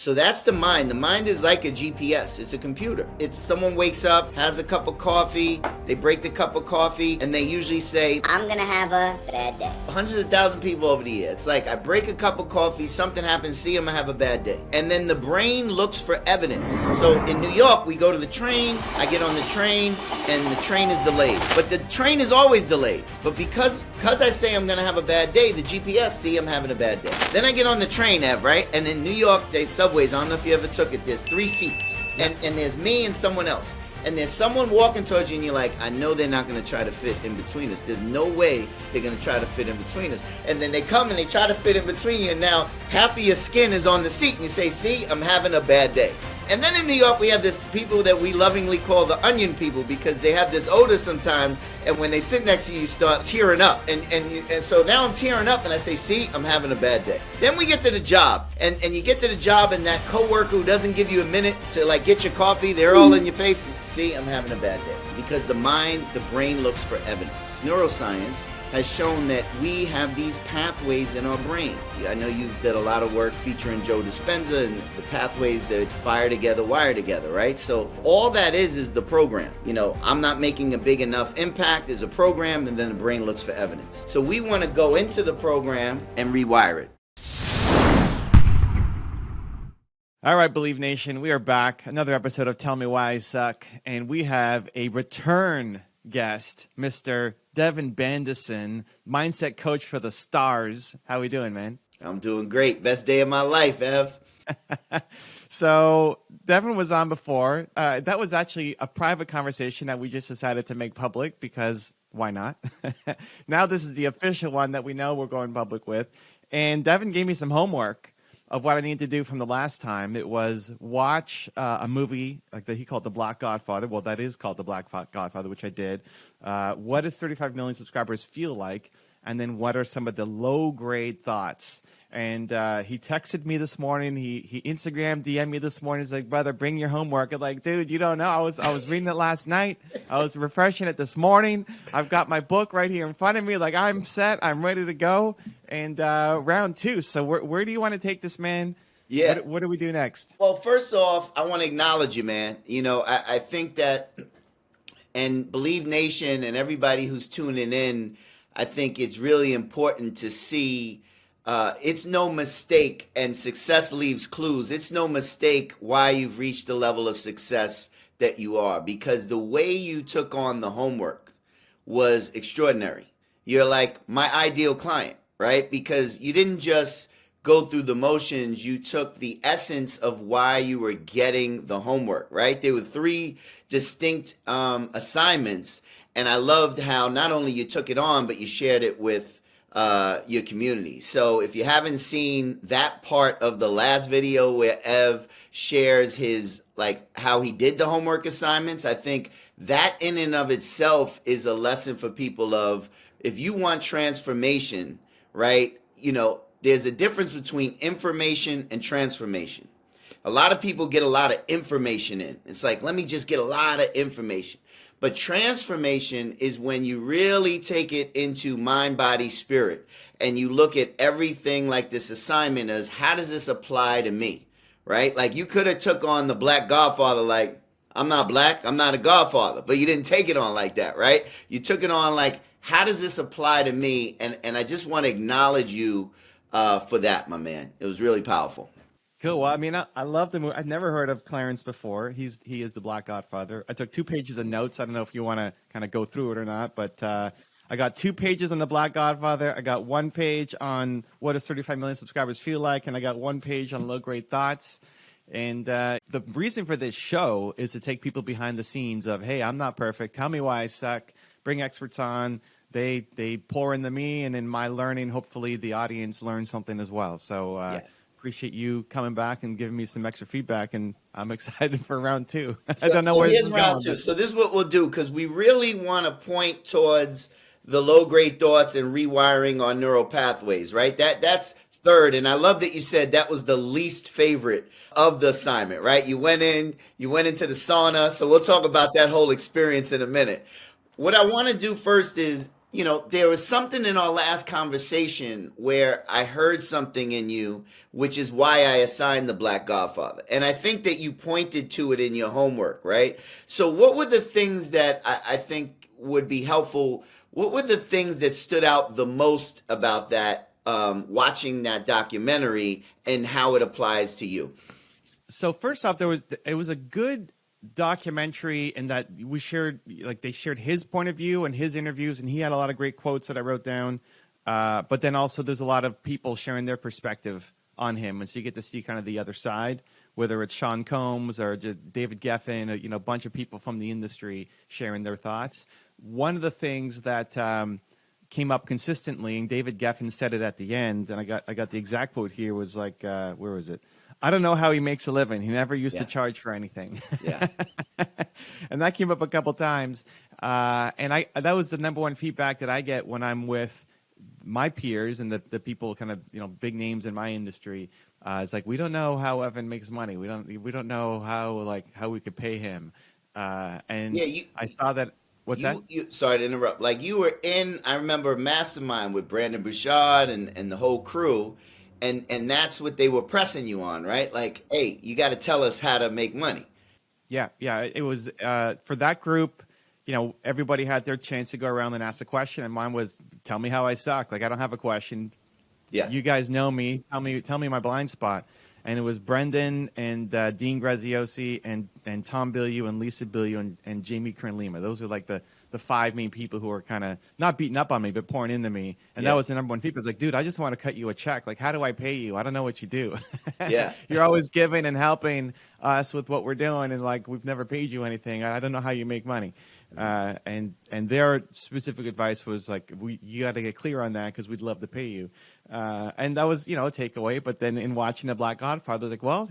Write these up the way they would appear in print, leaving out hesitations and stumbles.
So that's the mind. The mind is like a GPS. It's a computer. It's someone wakes up, has a cup of coffee, they break the cup of coffee, and they usually say, I'm gonna have a bad day. hundreds of thousands of people over the year. It's like, I break a cup of coffee, something happens, see, I'm gonna have a bad day. And then the brain looks for evidence. So in New York, we go to the train, I get on the train, and the train is delayed. But the train is always delayed. But because I say I'm gonna have a bad day, the GPS see I'm having a bad day. Then I get on the train, Ev, right? And in New York, they subways, I don't know if you ever took it, there's 3 seats. And there's me and someone else. And there's someone walking towards you and you're like, I know they're not going to try to fit in between us. There's no way they're going to try to fit in between us. And then they come and they try to fit in between you, and now half of your skin is on the seat, and you say, see, I'm having a bad day. And then in New York, we have this people that we lovingly call the onion people, because they have this odor sometimes, and when they sit next to you, you start tearing up. And so now I'm tearing up, and I say, see, I'm having a bad day. Then we get to the job, and you get to the job, and that coworker who doesn't give you a minute to like get your coffee, they're all in your face, and see, I'm having a bad day. Because the mind, the brain looks for evidence. Neuroscience has shown that we have these pathways in our brain. I know you've done a lot of work featuring Joe Dispenza and the pathways that fire together, wire together, right? So all that is the program. You know, I'm not making a big enough impact is a program, and then the brain looks for evidence. So we want to go into the program and rewire it. All right, Believe Nation, we are back. Another episode of Tell Me Why I Suck, and we have a return guest, Mr. Devon Bandison, mindset coach for the stars. How we doing, man? I'm doing great. Best day of my life, Ev. So Devon was on before. That was actually a private conversation that we just decided to make public because why not? Now this is the official one that we know we're going public with. And Devon gave me some homework of what I need to do from the last time. It was watch a movie like that he called The Black Godfather. Well, that is called The Black Godfather, which I did. What does 35 million subscribers feel like? And then what are some of the low-grade thoughts? And he texted me this morning. He Instagram DM'd me this morning. He's like, brother, bring your homework. I'm like, dude, you don't know. I was reading it last night. I was refreshing it this morning. I've got my book right here in front of me. Like, I'm set. I'm ready to go. And round 2. So where do you want to take this, man? Yeah. What do we do next? Well, first off, I want to acknowledge you, man. You know, I think that, and Believe Nation and everybody who's tuning in, I think it's really important to see it's no mistake, and success leaves clues. It's no mistake why you've reached the level of success that you are, because the way you took on the homework was extraordinary. You're like my ideal client, right? Because you didn't just go through the motions, you took the essence of why you were getting the homework, right? There were 3 distinct assignments, and I loved how not only you took it on, but you shared it with your community. So if you haven't seen that part of the last video where Ev shares his, like, how he did the homework assignments, I think that in and of itself is a lesson for people of, if you want transformation, right? You know, there's a difference between information and transformation. A lot of people get a lot of information in. It's like, let me just get a lot of information. But transformation is when you really take it into mind, body, spirit, and you look at everything like this assignment as, how does this apply to me, right? Like, you could have took on the Black Godfather, like, I'm not black, I'm not a godfather, but you didn't take it on like that, right? You took it on like, how does this apply to me? And I just want to acknowledge you for that, my man. It was really powerful. Cool. Well, I mean, I love the movie. I've never heard of Clarence before. He is the Black Godfather. I took 2 pages of notes. I don't know if you want to kind of go through it or not, but I got 2 pages on the Black Godfather. I got 1 page on what does 35 million subscribers feel like, and I got 1 page on low-grade thoughts. And the reason for this show is to take people behind the scenes of, hey, I'm not perfect. Tell me why I suck. Bring experts on. They pour into me, and in my learning, hopefully the audience learns something as well. So yeah. Appreciate you coming back and giving me some extra feedback, and I'm excited for round 2. I don't know where this is round going. 2. So this is what we'll do, because we really want to point towards the low-grade thoughts and rewiring our neural pathways, right? That's 3rd, and I love that you said that was the least favorite of the assignment, right? You went into the sauna, so we'll talk about that whole experience in a minute. What I want to do first is, you know, there was something in our last conversation where I heard something in you, which is why I assigned the Black Godfather. And I think that you pointed to it in your homework, right? So, what were the things that I think would be helpful? What were the things that stood out the most about that, watching that documentary and how it applies to you? So first off, it was a good documentary in that we shared, like they shared his point of view and his interviews, and he had a lot of great quotes that I wrote down. But then also there's a lot of people sharing their perspective on him, and so you get to see kind of the other side, whether it's Sean Combs or just David Geffen, or, you know, a bunch of people from the industry sharing their thoughts. One of the things that came up consistently, and David Geffen said it at the end, and I got the exact quote here, was like, where was it? I don't know how he makes a living. He never used to charge for anything. Yeah. And that came up a couple times. And that was the number one feedback that I get when I'm with my peers and the people kind of, you know, big names in my industry. It's like, we don't know how Evan makes money. We don't know how we could pay him. And Yeah, I saw that. What's that? Sorry to interrupt. Like you were in, I remember Mastermind with Brandon Bouchard and the whole crew, and that's what they were pressing you on, right? Like, hey, you got to tell us how to make money. Yeah. It was for that group. You know, everybody had their chance to go around and ask a question, and mine was, "Tell me how I suck." Like, I don't have a question. Yeah, You guys know me. Tell me my blind spot. And it was Brendan and Dean Graziosi and Tom Bilyeu and Lisa Bilyeu and Jamie Kern-Lima. Those are like the five main people who are kind of not beating up on me, but pouring into me. And that was the number one feedback. It's like, dude, I just want to cut you a check. Like, how do I pay you? I don't know what you do. yeah, You're always giving and helping us with what we're doing. And like, we've never paid you anything. I don't know how you make money. And their specific advice was like, you got to get clear on that because we'd love to pay you. And that was, you know, a takeaway. But then in watching The Black Godfather, like, well,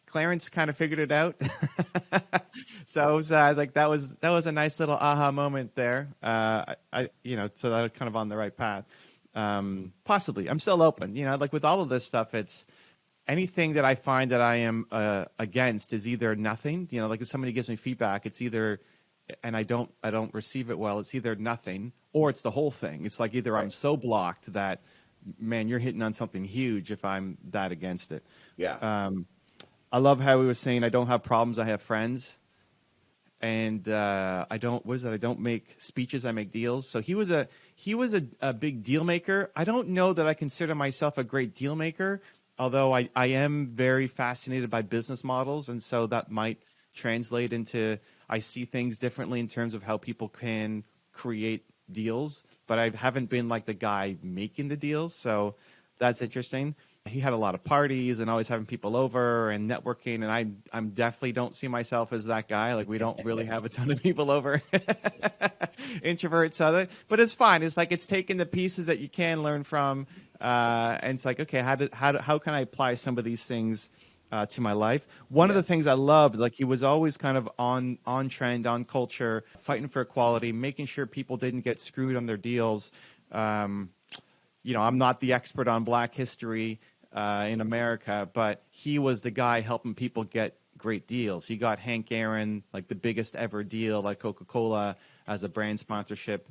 Clarence kind of figured it out. So it was like that was a nice little aha moment there. You know, so that was kind of on the right path. Possibly, I'm still open. You know, like with all of this stuff, it's anything that I find that I am against is either nothing. You know, like if somebody gives me feedback, it's either, and I don't receive it well. It's either nothing or it's the whole thing. It's like either I'm so blocked that, man, you're hitting on something huge if I'm that against it. yeah. I love how he was saying, I don't have problems, I have friends. And I don't make speeches, I make deals. So he was a big deal maker. I don't know that I consider myself a great deal maker, although I am very fascinated by business models. And so that might translate into, I see things differently in terms of how people can create deals, but I haven't been like the guy making the deals. So that's interesting. He had a lot of parties and always having people over and networking. And I'm definitely don't see myself as that guy. Like we don't really have a ton of people over, introverts. But it's fine. It's like, it's taking the pieces that you can learn from. And it's like, okay, how can I apply some of these things to my life? One of the things I loved, like he was always kind of on trend, on culture, fighting for equality, making sure people didn't get screwed on their deals. You know, I'm not the expert on Black history in America, but he was the guy helping people get great deals. He got Hank Aaron, like the biggest ever deal, like Coca-Cola as a brand sponsorship.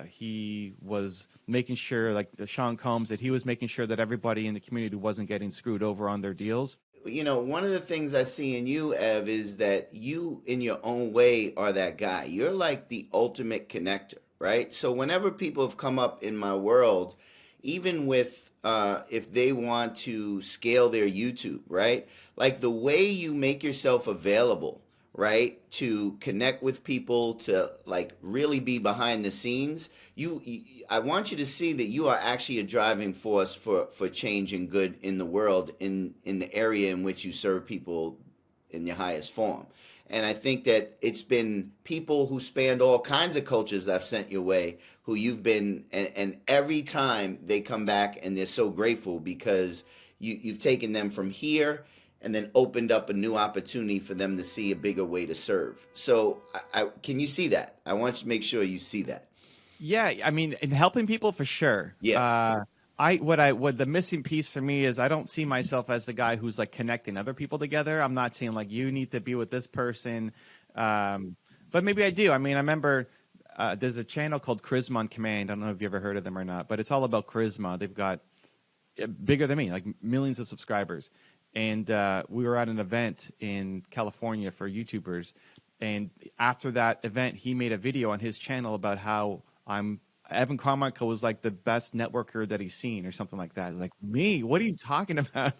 He was making sure, like Sean Combs, that he was making sure that everybody in the community wasn't getting screwed over on their deals. You know, one of the things I see in you, Ev, is that you, in your own way, are that guy. You're like the ultimate connector, right? So whenever people have come up in my world, even with if they want to scale their YouTube, right? Like the way you make yourself available, right, to connect with people, to like really be behind the scenes. I want you to see that you are actually a driving force for change and good in the world, in the area in which you serve people in your highest form. And I think that it's been people who spanned all kinds of cultures I've sent your way, who you've been, and every time they come back and they're so grateful because you've taken them from here and then opened up a new opportunity for them to see a bigger way to serve. So can you see that? I want you to make sure you see that. Yeah, I mean, in helping people for sure. Yeah. What the missing piece for me is I don't see myself as the guy who's like connecting other people together. I'm not saying like you need to be with this person, but maybe I do. I mean, I remember there's a channel called Charisma on Command. I don't know if you ever heard of them or not, but it's all about charisma. They've got bigger than me, like millions of subscribers. And we were at an event in California for YouTubers. And after that event, he made a video on his channel about how Evan Carmichael was like the best networker that he's seen or something like that. It's like, me? What are you talking about?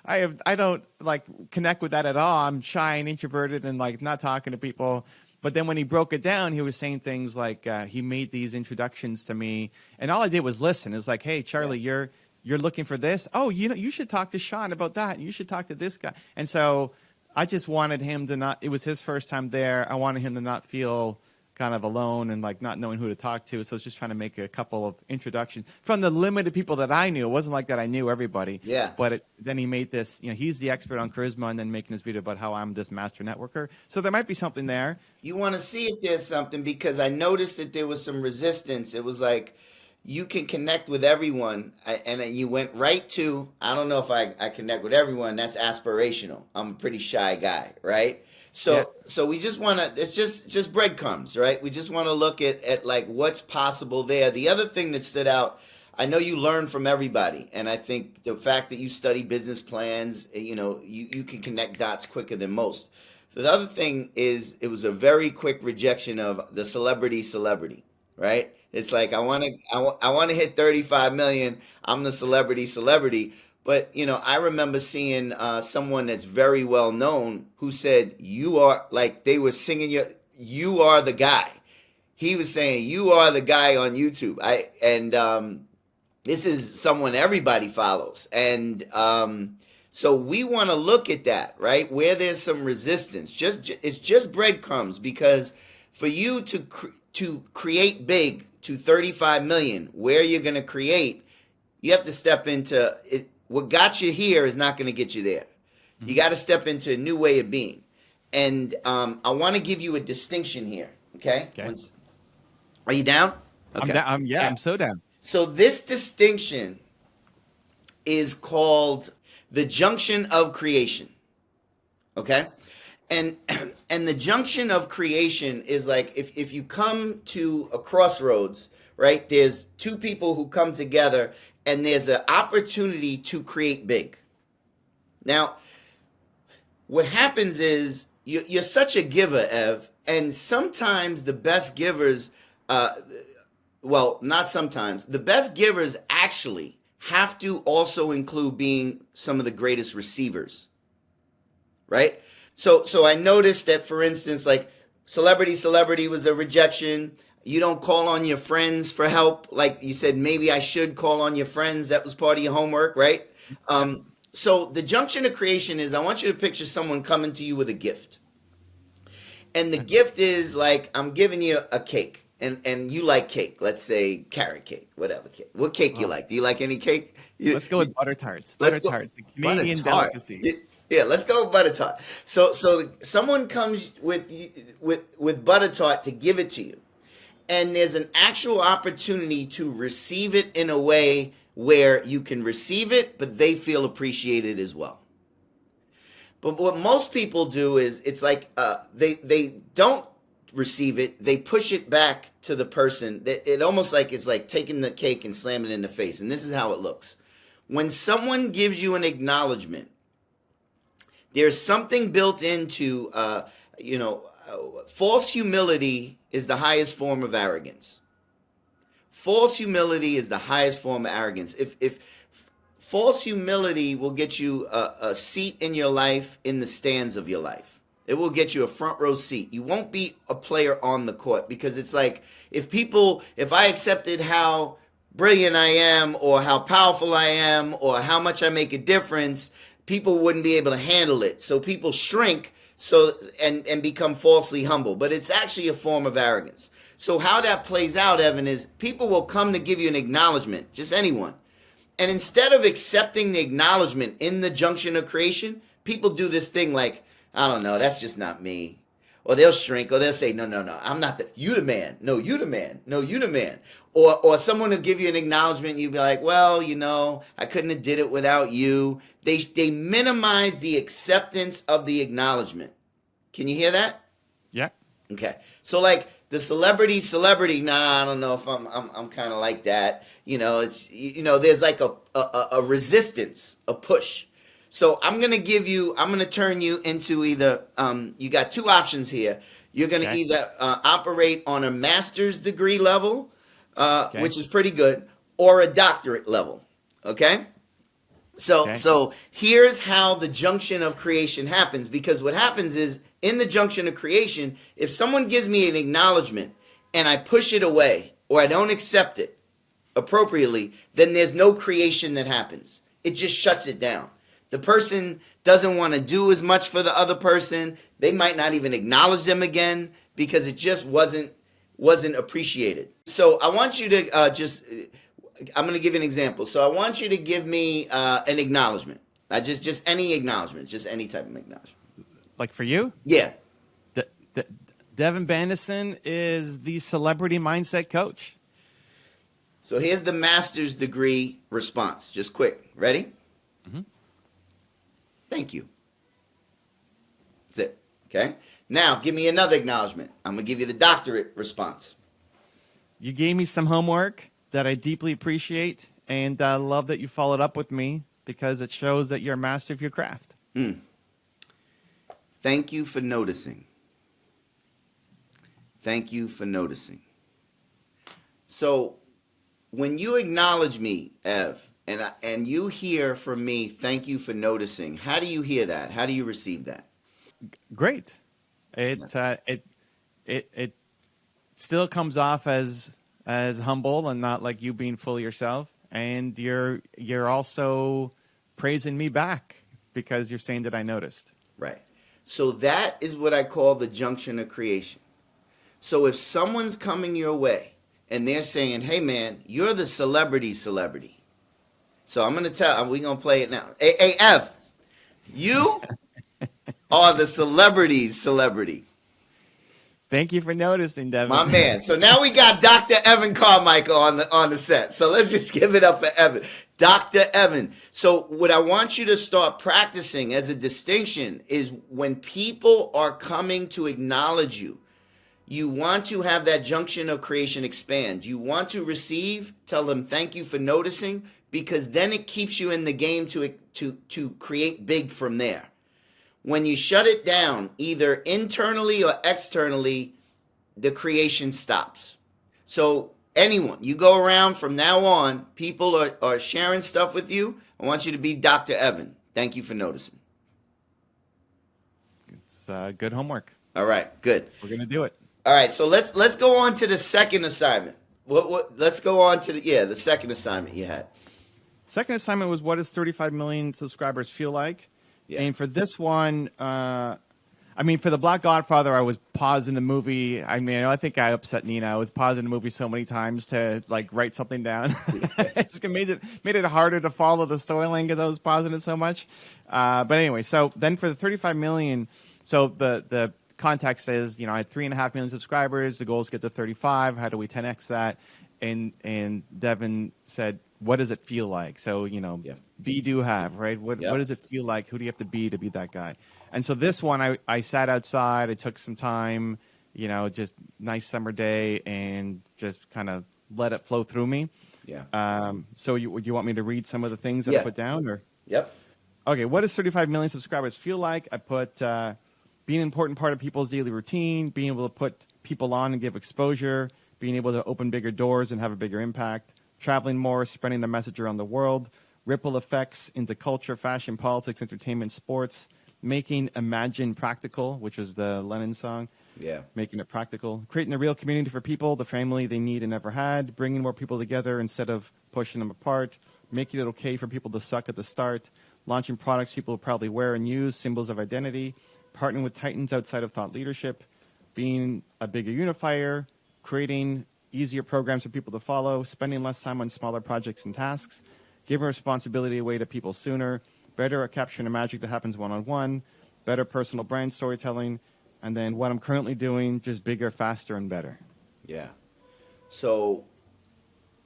I don't like connect with that at all. I'm shy and introverted and like not talking to people. But then when he broke it down, he was saying things like he made these introductions to me, and all I did was listen. It's like, hey, Charlie, you're looking for this. Oh, you should talk to Sean about that. You should talk to this guy. And so I just wanted him to not. It was his first time there. I wanted him to not feel kind of alone and like not knowing who to talk to. So I was just trying to make a couple of introductions from the limited people that I knew. It wasn't like that I knew everybody. Yeah. But then he made this, he's the expert on charisma, and then making this video about how I'm this master networker. So there might be something there. You want to see if there's something, because I noticed that there was some resistance. It was like, you can connect with everyone, and you went right to, I don't know if I connect with everyone. That's aspirational. I'm a pretty shy guy, right? So we just want to, it's just breadcrumbs, right? We just want to look at like what's possible there. The other thing that stood out, I know you learn from everybody, and I think the fact that you study business plans, you can connect dots quicker than most. The other thing is, it was a very quick rejection of the celebrity, right? It's like, I want to hit 35 million. I'm the celebrity. But, I remember seeing someone that's very well known who said, you are, like, they were singing you are the guy. He was saying, you are the guy on YouTube. This is someone everybody follows. And so we want to look at that, right? Where there's some resistance. It's just breadcrumbs, because for you to create big to 35 million, where you're going to create, you have to step into it. What got you here is not going to get you there. You got to step into a new way of being. And I want to give you a distinction here. Okay. Are you down? Okay. I'm so down. So this distinction is called the junction of creation. Okay. And the junction of creation is like, if you come to a crossroads, right? There's two people who come together, and there's an opportunity to create big. Now, what happens is you're such a giver, Ev, and sometimes the best givers, not sometimes, the best givers actually have to also include being some of the greatest receivers, right? So I noticed that, for instance, like celebrity was a rejection. You don't call on your friends for help. Like you said, maybe I should call on your friends. That was part of your homework, right? So the junction of creation is, I want you to picture someone coming to you with a gift. And the gift is like, I'm giving you a cake. And you like cake. Let's say carrot cake, whatever cake. What cake you like? Do you like any cake? Let's go with butter tarts. Butter tarts, the Canadian delicacy. Yeah, let's go with butter tart. So someone comes with butter tart to give it to you. And there's an actual opportunity to receive it in a way where you can receive it, but they feel appreciated as well. But what most people do is, it's like they don't receive it. They push it back to the person. It almost like it's like taking the cake and slamming it in the face. And this is how it looks. When someone gives you an acknowledgement, there's something built into, false humility is the highest form of arrogance. False humility is the highest form of arrogance. If false humility will get you a seat in your life, in the stands of your life. It will get you a front row seat. You won't be a player on the court, because it's like, if I accepted how brilliant I am, or how powerful I am, or how much I make a difference, people wouldn't be able to handle it. So people shrink and become falsely humble. But it's actually a form of arrogance. So how that plays out, Evan, is people will come to give you an acknowledgement, just anyone. And instead of accepting the acknowledgement in the junction of creation, people do this thing like, I don't know, that's just not me. Or they'll shrink, or they'll say, no, I'm not you the man. No, you the man. No, you the man. Or someone will give you an acknowledgement, and you'll be like, well, I couldn't have did it without you. They minimize the acceptance of the acknowledgement. Can you hear that? Yeah. Okay. So like, the celebrity. Nah, I don't know if I'm kind of like that. It's there's like a resistance, a push. So I'm gonna turn you into either you got two options here. You're gonna Okay. either operate on a master's degree level, Okay. which is pretty good, or a doctorate level. Okay. So Okay. so here's how the junction of creation happens, because what happens is in the junction of creation, if someone gives me an acknowledgement and I push it away or I don't accept it appropriately, then there's no creation that happens. It just shuts it down. The person doesn't want to do as much for the other person. They might not even acknowledge them again because it just wasn't appreciated. So I want you to I'm going to give you an example. So I want you to give me an acknowledgement. Just any acknowledgement, just any type of acknowledgement. Like for you, Yeah. De- Devon Bandison is the celebrity mindset coach. So here's the master's degree response. Just quick. Ready? Mm-hmm. Thank you. That's it. Okay. Now give me another acknowledgement. I'm going to give you the doctorate response. You gave me some homework that I deeply appreciate, and I love that you followed up with me because it shows that you're a master of your craft. Thank you for noticing. Thank you for noticing. So when you acknowledge me, Ev, and you hear from me, thank you for noticing, how do you hear that? How do you receive that? Great. It still comes off as humble and not like you being full of yourself, and you're also praising me back because you're saying that I noticed. Right. So that is what I call the junction of creation. So if someone's coming your way and they're saying, hey man, you're the celebrity. So I'm going to we're going to play it now. Hey, Ev, you are the celebrity. Thank you for noticing, Devin. My man. So now we got Dr. Evan Carmichael on the set. So let's just give it up for Evan. Dr. Evan. So what I want you to start practicing as a distinction is when people are coming to acknowledge you, you want to have that junction of creation expand. You want to receive, tell them thank you for noticing, because then it keeps you in the game to create big from there. When you shut it down, either internally or externally, the creation stops. So anyone, you go around from now on, people are sharing stuff with you. I want you to be Dr. Evan. Thank you for noticing. It's good homework. All right, good. We're going to do it. All right, so let's go on to the second assignment. Let's go on to the second assignment you had. Second assignment was, what does 35 million subscribers feel like? Yeah. And for this one, for the Black Godfather, I was pausing the movie. I think I upset Nina. I was pausing the movie so many times to write something down. It's amazing. Made it harder to follow the storyline because I was pausing it so much. But anyway, so then for the 35 million, so the context is, I had 3.5 million subscribers. The goal is to get to 35. How do we 10x that? And Devin said, what does it feel like? So, be, do, have, right? What does it feel like? Who do you have to be that guy? And so this one, I sat outside. I took some time, just nice summer day, and just kind of let it flow through me. Yeah. So would you want me to read some of the things that I put down? Or? Yep. Okay, what does 35 million subscribers feel like? I put being an important part of people's daily routine, being able to put people on and give exposure, being able to open bigger doors and have a bigger impact, traveling more, spreading the message around the world, ripple effects into culture, fashion, politics, entertainment, sports, making Imagine practical, which was the Lennon song. Yeah. Making it practical, creating a real community for people, the family they need and never had, bringing more people together instead of pushing them apart, making it okay for people to suck at the start, launching products people will probably wear and use, symbols of identity, partnering with titans outside of thought leadership, being a bigger unifier, creating easier programs for people to follow, spending less time on smaller projects and tasks, giving responsibility away to people sooner, better at capturing the magic that happens one-on-one, better personal brand storytelling, and then what I'm currently doing, just bigger, faster, and better. Yeah. So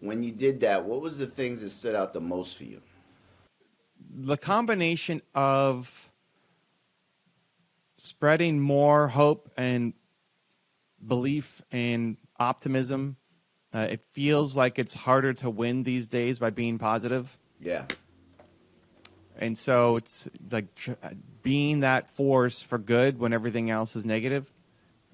when you did that, what was the things that stood out the most for you? The combination of spreading more hope and belief and optimism. It feels like it's harder to win these days by being positive. Yeah. And so it's like being that force for good when everything else is negative,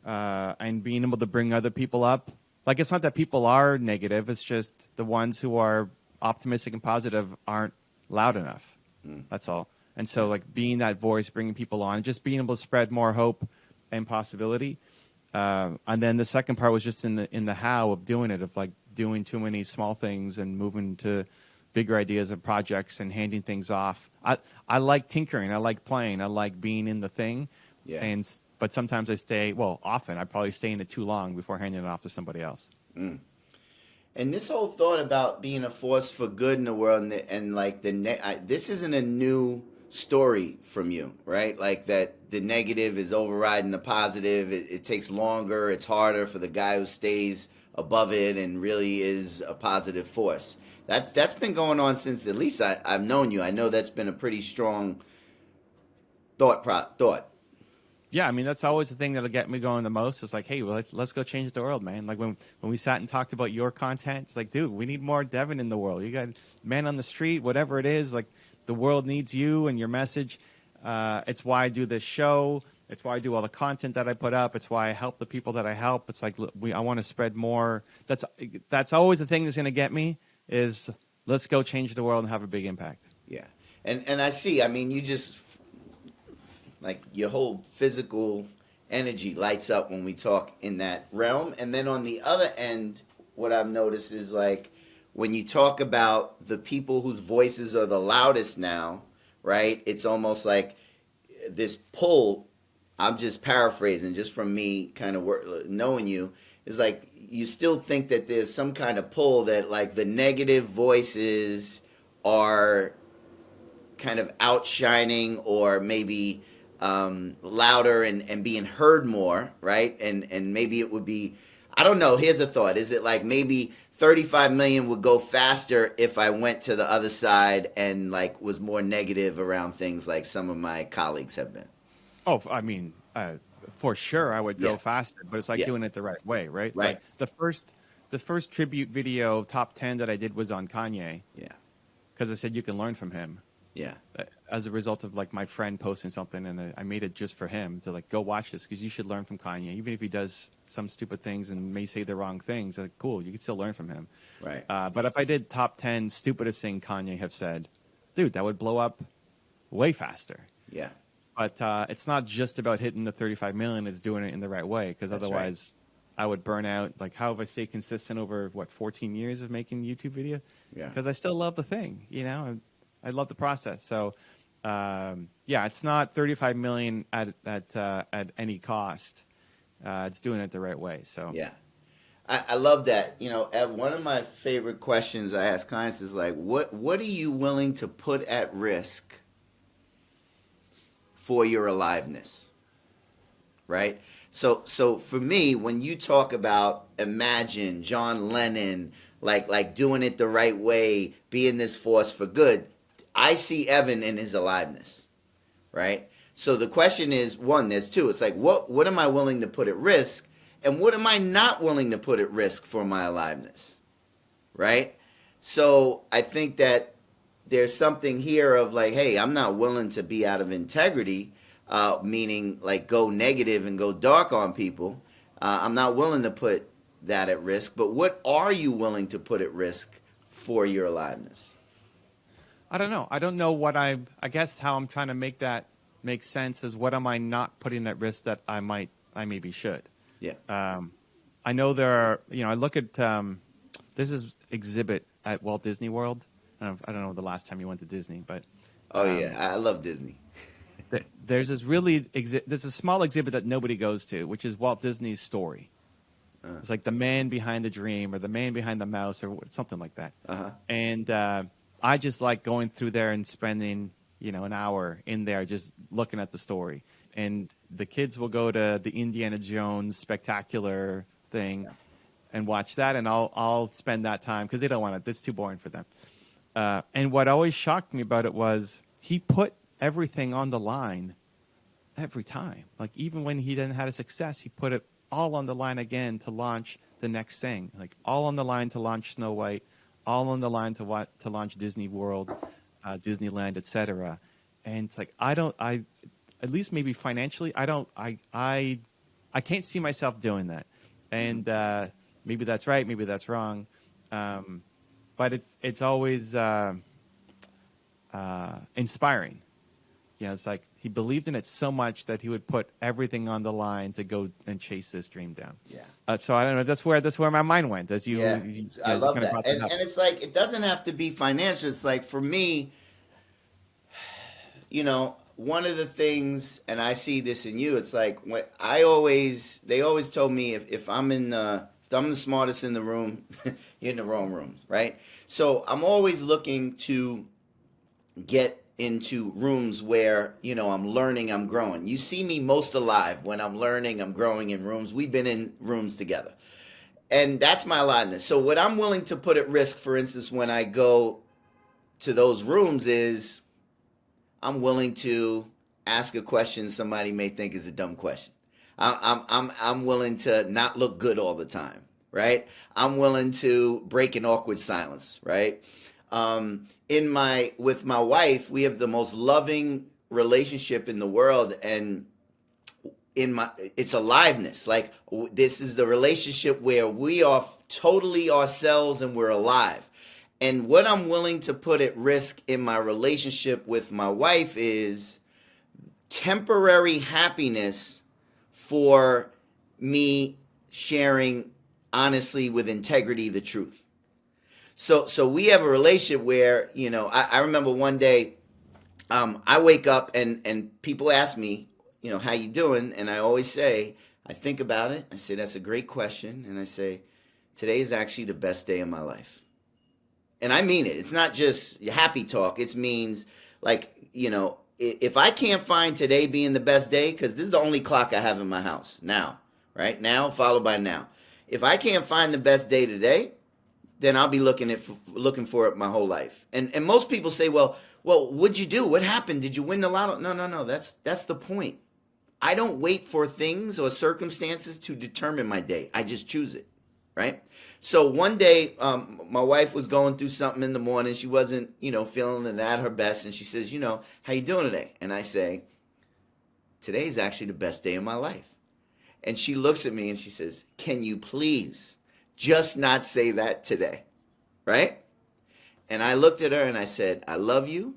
and being able to bring other people up. Like, it's not that people are negative. It's just the ones who are optimistic and positive aren't loud enough. That's all. And so, like, being that voice, bringing people on, just being able to spread more hope and possibility. And then the second part was just in the how of doing it, of like doing too many small things and moving to bigger ideas and projects and handing things off. I like tinkering. I like playing. I like being in the thing. Yeah. But sometimes often I probably stay in it too long before handing it off to somebody else. And this whole thought about being a force for good in the world, and like this isn't a new story from you, right? Like that the negative is overriding the positive. It takes longer. It's harder for the guy who stays above it and really is a positive force. That's been going on since at least I've known you. I know that's been a pretty strong thought. Yeah, I mean, that's always the thing that'll get me going the most. It's like, hey, well, let's go change the world, man. Like when we sat and talked about your content, it's like, dude, we need more Devon in the world. You got men on the street, whatever it is. Like, the world needs you and your message. It's why I do this show. It's why I do all the content that I put up. It's why I help the people that I help. It's like I want to spread more. That's always the thing that's going to get me is let's go change the world and have a big impact. Yeah, and I see. I mean, you just like your whole physical energy lights up when we talk in that realm. And then on the other end, what I've noticed is like when you talk about the people whose voices are the loudest now, right? It's almost like this pull. I'm just paraphrasing, just from me kind of knowing you, is like you still think that there's some kind of pull that like the negative voices are kind of outshining or maybe louder and being heard more, right? And maybe it would be, I don't know, here's a thought. Is it like maybe 35 million would go faster if I went to the other side and like was more negative around things like some of my colleagues have been? Oh, I mean, for sure I would go faster, but it's like doing it the right way, right? Right. Like the first tribute video top 10 that I did was on Kanye. Yeah. Because I said you can learn from him. Yeah. As a result of like my friend posting something, and I made it just for him to like go watch this because you should learn from Kanye, even if he does some stupid things and may say the wrong things. Like, cool, you can still learn from him. Right. But if I did top 10 stupidest thing Kanye have said, dude, that would blow up way faster. Yeah. But it's not just about hitting the 35 million; it's doing it in the right way. Because otherwise, I would burn out. Like, how have I stayed consistent over 14 years of making YouTube video? Yeah. Because I still love the thing, you know. I love the process. So, it's not 35 million at any cost. It's doing it the right way. So yeah, I love that. You know, Ev, one of my favorite questions I ask clients is like, what are you willing to put at risk for your aliveness? Right. So for me, when you talk about Imagine, John Lennon, like doing it the right way, being this force for good, I see Evan in his aliveness, right? So the question is, one, there's two. It's like, what am I willing to put at risk? And what am I not willing to put at risk for my aliveness, right? So I think that there's something here of like, hey, I'm not willing to be out of integrity, meaning like go negative and go dark on people. I'm not willing to put that at risk. But what are you willing to put at risk for your aliveness? I don't know. I don't know what I guess how I'm trying to make that make sense is what am I not putting at risk that I maybe should. Yeah. I know there are, I look at, there's this exhibit at Walt Disney World. I don't know the last time you went to Disney, but. Oh, yeah. I love Disney. There's this there's a small exhibit that nobody goes to, which is Walt Disney's story. It's like the man behind the dream or the man behind the mouse or something like that. Uh-huh. And I just like going through there and spending, an hour in there just looking at the story. And the kids will go to the Indiana Jones spectacular thing and watch that, and I'll spend that time because they don't want it. It's too boring for them. And what always shocked me about it was he put everything on the line every time. Like even when he didn't have a success, he put it all on the line again to launch the next thing, like all on the line to launch Snow White, all on the line to launch Disney World, Disneyland, etc. And it's like I at least maybe financially, I can't see myself doing that. And maybe that's right, maybe that's wrong, but it's always inspiring. You know, it's like he believed in it so much that he would put everything on the line to go and chase this dream down. Yeah. So I don't know. That's where my mind went as you. Yeah, I love kind of that. brought And up. it's like, it doesn't have to be financial. It's like, for me, one of the things, and I see this in you, it's like, they always told me, if I'm if I'm the smartest in the room, you're in the wrong rooms, right? So I'm always looking to get into rooms where, I'm learning, I'm growing. You see me most alive when I'm learning, I'm growing in rooms. We've been in rooms together. And that's my aliveness. So what I'm willing to put at risk, for instance, when I go to those rooms, is I'm willing to ask a question somebody may think is a dumb question. I'm willing to not look good all the time, right? I'm willing to break an awkward silence, right? With my wife, we have the most loving relationship in the world, and it's aliveness. Like, this is the relationship where we are totally ourselves and we're alive. And what I'm willing to put at risk in my relationship with my wife is temporary happiness for me sharing honestly, with integrity, the truth. So we have a relationship where, I remember one day, I wake up and people ask me, how you doing? And I always say, I think about it. I say, that's a great question. And I say, today is actually the best day of my life. And I mean it. It's not just happy talk. It means, like, if I can't find today being the best day, because this is the only clock I have in my house now, right? Now followed by now. If I can't find the best day today, then I'll be looking for it my whole life. And most people say, well, what'd you do? What happened? Did you win the lotto? No. That's the point. I don't wait for things or circumstances to determine my day. I just choose it, right? So one day, my wife was going through something in the morning. She wasn't, feeling it at her best. And she says, how you doing today? And I say, today's actually the best day of my life. And she looks at me and she says, can you please just not say that today, right? And I looked at her and I said, I love you,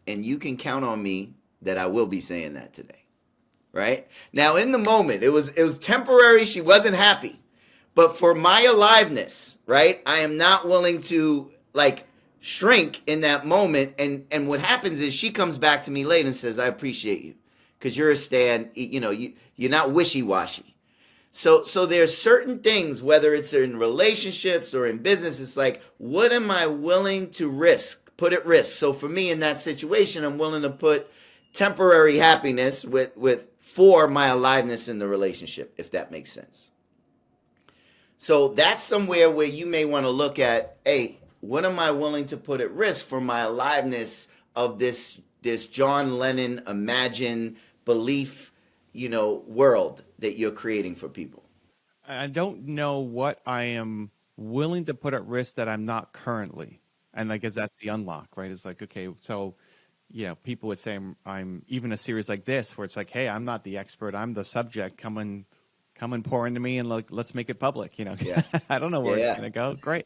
and you can count on me that I will be saying that today, right? Now, in the moment, it was temporary. She wasn't happy. But for my aliveness, right, I am not willing to, like, shrink in that moment. And what happens is she comes back to me later and says, I appreciate you, because you're a stand, you're not wishy-washy. So there's certain things, whether it's in relationships or in business, it's like, what am I willing to put at risk? So for me in that situation, I'm willing to put temporary happiness for my aliveness in the relationship, if that makes sense. So that's somewhere where you may want to look at, hey, what am I willing to put at risk for my aliveness of this John Lennon imagined belief, world that you're creating for people? I don't know what I am willing to put at risk that I'm not currently. And I guess that's the unlock, right? It's like, okay, so, people would say I'm even a series like this where it's like, hey, I'm not the expert. I'm the subject. Come and pour into me and let's make it public. Yeah. I don't know where it's going to go. Great.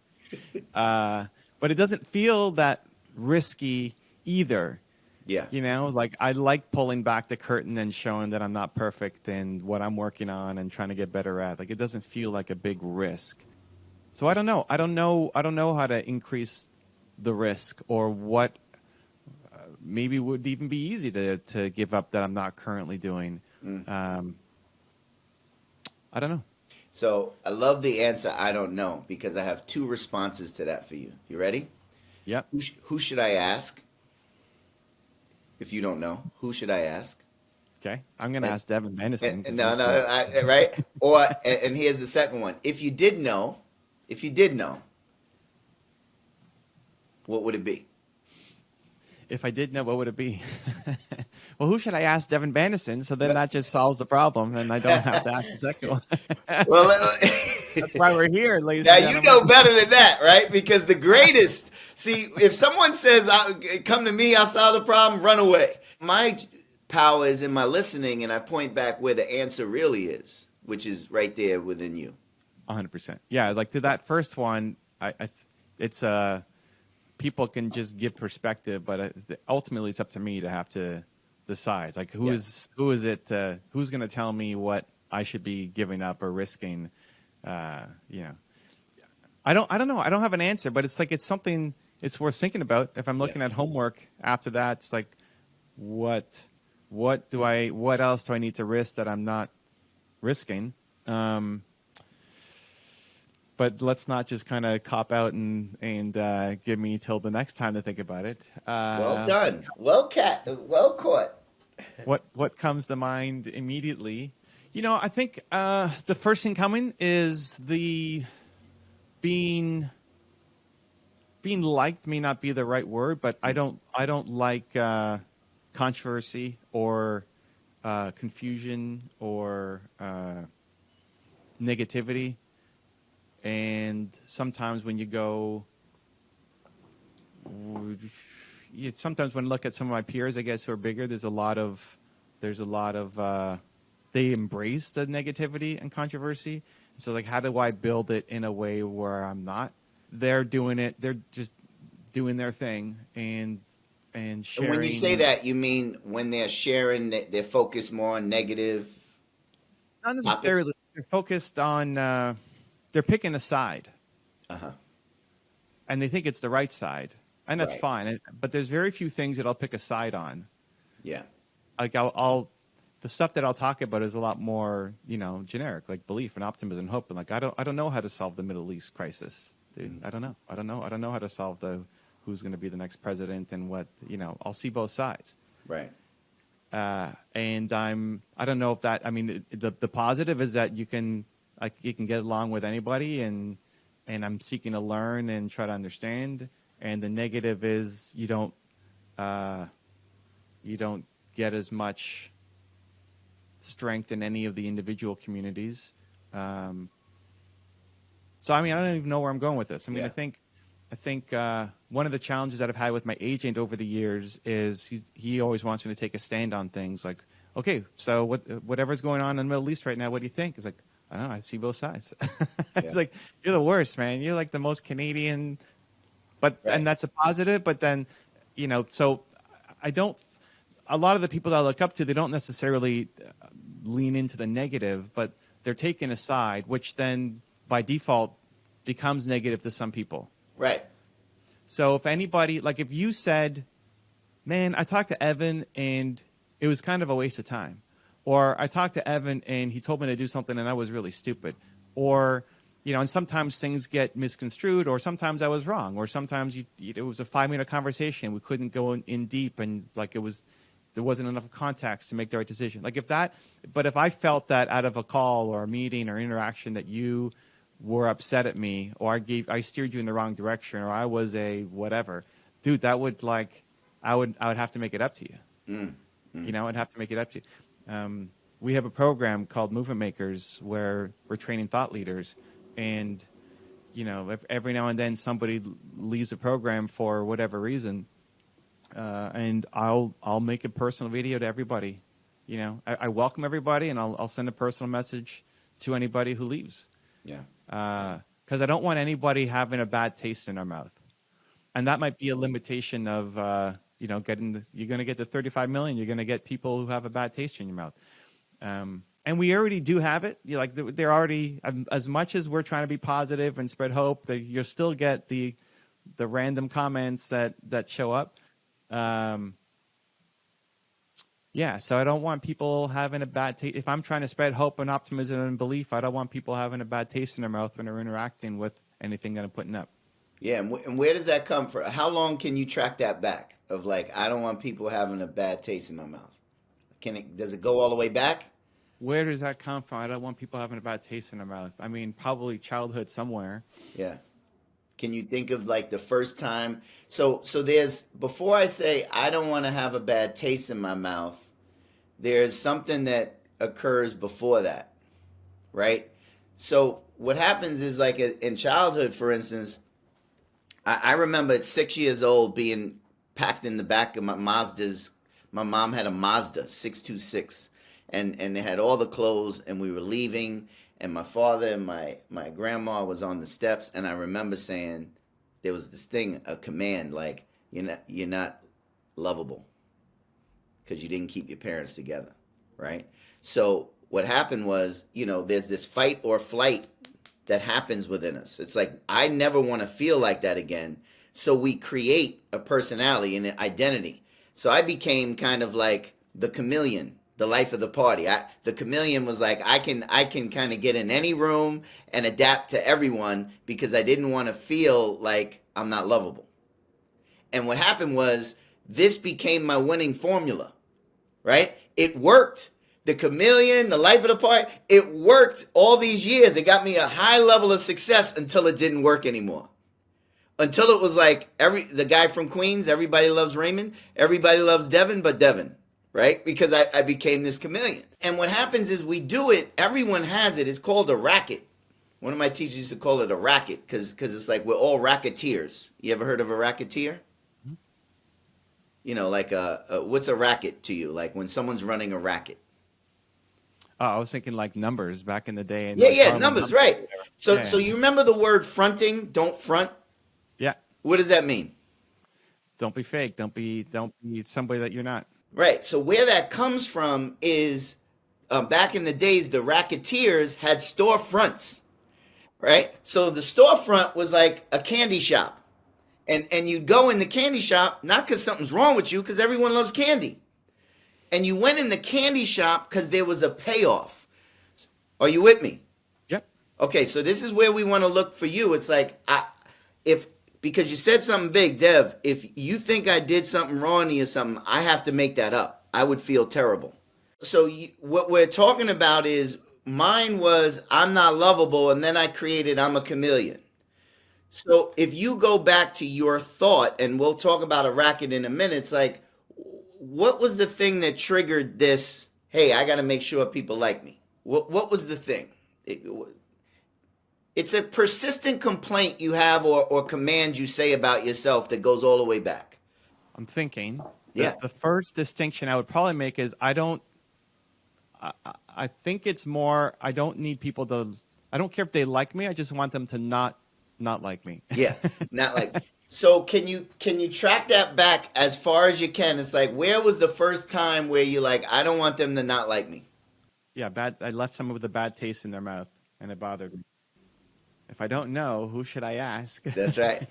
But it doesn't feel that risky either. Yeah. Like, I like pulling back the curtain and showing that I'm not perfect and what I'm working on and trying to get better at. Like, it doesn't feel like a big risk. So I don't know. I don't know how to increase the risk, or what maybe would even be easy to give up that I'm not currently doing. I don't know. So I love the answer, I don't know, because I have two responses to that for you. You ready? Yep. Who should I ask? If you don't know, who should I ask? Okay. I'm going to ask Devon Menison. Right? And here's the second one. If you did know, what would it be? If I did know, what would it be? well, who should I ask? Devon Banderson. So then that just solves the problem, and I don't have to ask the second one. Well, That's why we're here, ladies now and you gentlemen. know better than that, right? Because the greatest, see, if someone says, "Come to me, I'll solve the problem," run away. My power is in my listening, and I point back where the answer really is, which is right there within you. 100%. Yeah, like to that first one, it's people can just give perspective, but ultimately it's up to me to have to decide. Like who is it? Who's going to tell me what I should be giving up or risking? You know, I don't know. I don't have an answer, but it's like it's something it's worth thinking about. If I'm looking at homework after that, it's like what else do I need to risk that I'm not risking? But let's not just kind of cop out and give me till the next time to think about it. Well done. Well caught. What comes to mind immediately? You know, I think the first thing coming is the being liked may not be the right word, but I don't like controversy or confusion or negativity. And sometimes when you go, sometimes when I look at some of my peers, I guess who are bigger, there's a lot of they embrace the negativity and controversy. So like, how do I build it in a way where I'm not? They're doing it. They're just doing their thing and sharing. And when you say that, you mean when they're sharing, they're focused more on negative? Not necessarily. Topics? They're focused on. They're picking a side, and they think it's the right side, and that's fine. But there's very few things that I'll pick a side on. Yeah. Like the stuff that I'll talk about is a lot more, generic, like belief and optimism and hope. And like I don't know how to solve the Middle East crisis, dude. I don't know. I don't know how to solve who's going to be the next president and what. I'll see both sides. Right. And I don't know if that. I mean, the positive is that you can get along with anybody, and I'm seeking to learn and try to understand. And the negative is you don't get as much strength in any of the individual communities. So I mean, I don't even know where I'm going with this. I mean, I think one of the challenges that I've had with my agent over the years is he always wants me to take a stand on things. Like, okay, so whatever's going on in the Middle East right now, what do you think? It's like, I don't know. I see both sides. It's like, you're the worst, man. You're like the most Canadian, and that's a positive. But then, so I don't. A lot of the people that I look up to, they don't necessarily lean into the negative, but they're taking a side, which then by default becomes negative to some people. Right. So if anybody, like if you said, man, I talked to Evan and it was kind of a waste of time. Or I talked to Evan and he told me to do something and I was really stupid. Or, and sometimes things get misconstrued, or sometimes I was wrong, or sometimes it was a 5-minute conversation. We couldn't go in deep, and like there wasn't enough context to make the right decision. Like if I felt that out of a call or a meeting or interaction that you were upset at me, or I steered you in the wrong direction, or I was a whatever, dude, that would I would have to make it up to you. I'd have to make it up to you. We have a program called Movement Makers where we're training thought leaders, and if every now and then somebody leaves a program for whatever reason, and I'll make a personal video to everybody. I welcome everybody, and I'll send a personal message to anybody who leaves. Yeah. Because I don't want anybody having a bad taste in their mouth, and that might be a limitation of you're going to get the 35 million. You're going to get people who have a bad taste in your mouth. And we already do have it. They're already, as much as we're trying to be positive and spread hope, that you'll still get the random comments that show up. So I don't want people having a bad taste. If I'm trying to spread hope and optimism and belief, I don't want people having a bad taste in their mouth when they're interacting with anything that I'm putting up. Yeah, and where does that come from? How long can you track that back? Of like, I don't want people having a bad taste in my mouth. Does it go all the way back? Where does that come from? I don't want people having a bad taste in their mouth. I mean, probably childhood somewhere. Yeah. Can you think of like the first time? So there's, before I say I don't want to have a bad taste in my mouth, there's something that occurs before that, right? So what happens is, like in childhood, for instance, I remember at 6 years old being packed in the back of my Mazda's. My mom had a Mazda 626, and they had all the clothes, and we were leaving, and my father and my grandma was on the steps, and I remember saying, there was this thing, a command, like, you're not lovable because you didn't keep your parents together, right? So what happened was, there's this fight or flight that happens within us. It's like, I never want to feel like that again. So we create a personality and an identity. So I became kind of like the chameleon, the life of the party. The chameleon was like, I can kind of get in any room and adapt to everyone because I didn't want to feel like I'm not lovable. And what happened was, this became my winning formula, right? It worked. The chameleon, the life of the party, it worked all these years. It got me a high level of success until it didn't work anymore. Until it was like the guy from Queens, everybody loves Raymond, everybody loves Devon but Devon, right? Because I became this chameleon. And what happens is, we do it, everyone has it. It's called a racket. One of my teachers used to call it a racket because it's like we're all racketeers. You ever heard of a racketeer? Like what's a racket to you? Like when someone's running a racket. Oh, I was thinking like numbers back in the day. And Yeah, numbers, right. So Yeah. so you remember the word fronting? Don't front. Yeah. What does that mean? Don't be fake. Don't be somebody that you're not. Right. So where that comes from is, back in the days, the racketeers had storefronts, right? So the storefront was like a candy shop. And you'd go in the candy shop, not because something's wrong with you, because everyone loves candy. And you went in the candy shop because there was a payoff. Are you with me? Yep. Okay, so this is where we want to look for you. It's like, because you said something big, Dev, if you think I did something wrong to you or something, I have to make that up. I would feel terrible. So what we're talking about is, mine was, I'm not lovable, and then I created, I'm a chameleon. So if you go back to your thought, and we'll talk about a racket in a minute, it's like, what was the thing that triggered this, hey, I got to make sure people like me? What was the thing? It's a persistent complaint you have, or command you say about yourself that goes all the way back. I'm thinking. Yeah. The first distinction I would probably make is, I think it's more, I don't need people to, I don't care if they like me. I just want them to not like me. Yeah, not like. So can you track that back as far as you can? It's like, where was the first time where you like, I don't want them to not like me? Yeah, I left someone with a bad taste in their mouth, and it bothered me. If I don't know, who should I ask? That's right.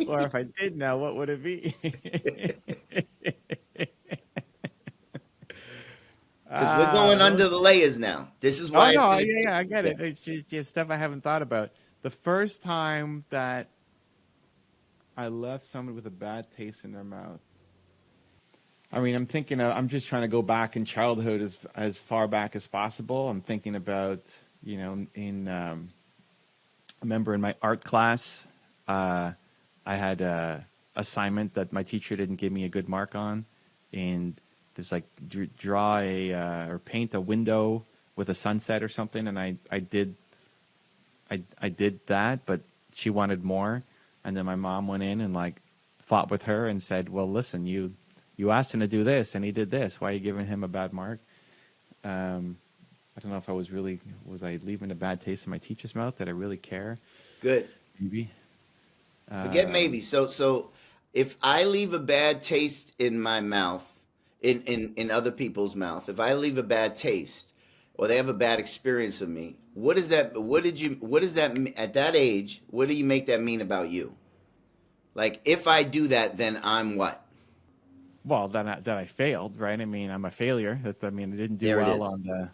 Or if I did know, what would it be? Because we're going under the layers now. This is why. Oh, no, yeah, I get it. It's just stuff I haven't thought about. The first time that I left someone with a bad taste in their mouth, I mean, I'm just trying to go back in childhood as far back as possible. I'm thinking about, I remember in my art class, I had a assignment that my teacher didn't give me a good mark on, and there's like draw or paint a window with a sunset or something, and I did that, but she wanted more, and then my mom went in and like fought with her and said, well, listen, you asked him to do this and he did this, why are you giving him a bad mark? I don't know if was I leaving a bad taste in my teacher's mouth? Did I really care? Good. Maybe. Forget maybe. So if I leave a bad taste in my mouth, in other people's mouth, if I leave a bad taste, or they have a bad experience of me, what does that at that age, what do you make that mean about you? Like, if I do that, then I'm what? Well, that I failed, right? I mean, I'm a failure. I didn't do There it well is.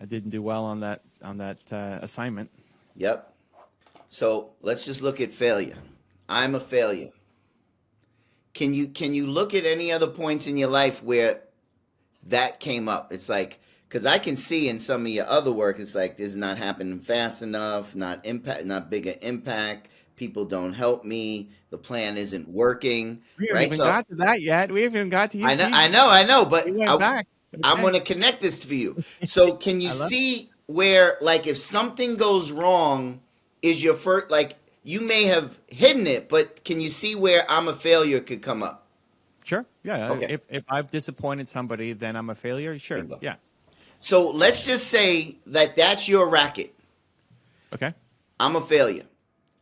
I didn't do well on that assignment. Yep. So let's just look at failure. I'm a failure. Can you look at any other points in your life where that came up? It's like, because I can see in some of your other work, it's like, this is not happening fast enough, not bigger impact, People don't help me. The plan isn't working, We haven't right? even So got to that yet. We haven't even got to I know, he I know, I know, he but went back. I'm Okay. going to connect this for you. So can you I love see where, like, if something goes wrong, is your first, like, you may have hidden it, but can you see where I'm a failure could come up? Sure. Yeah. Okay, If I've disappointed somebody, then I'm a failure. Sure. bingo. Yeah. So let's just say that that's your racket. Okay. I'm a failure.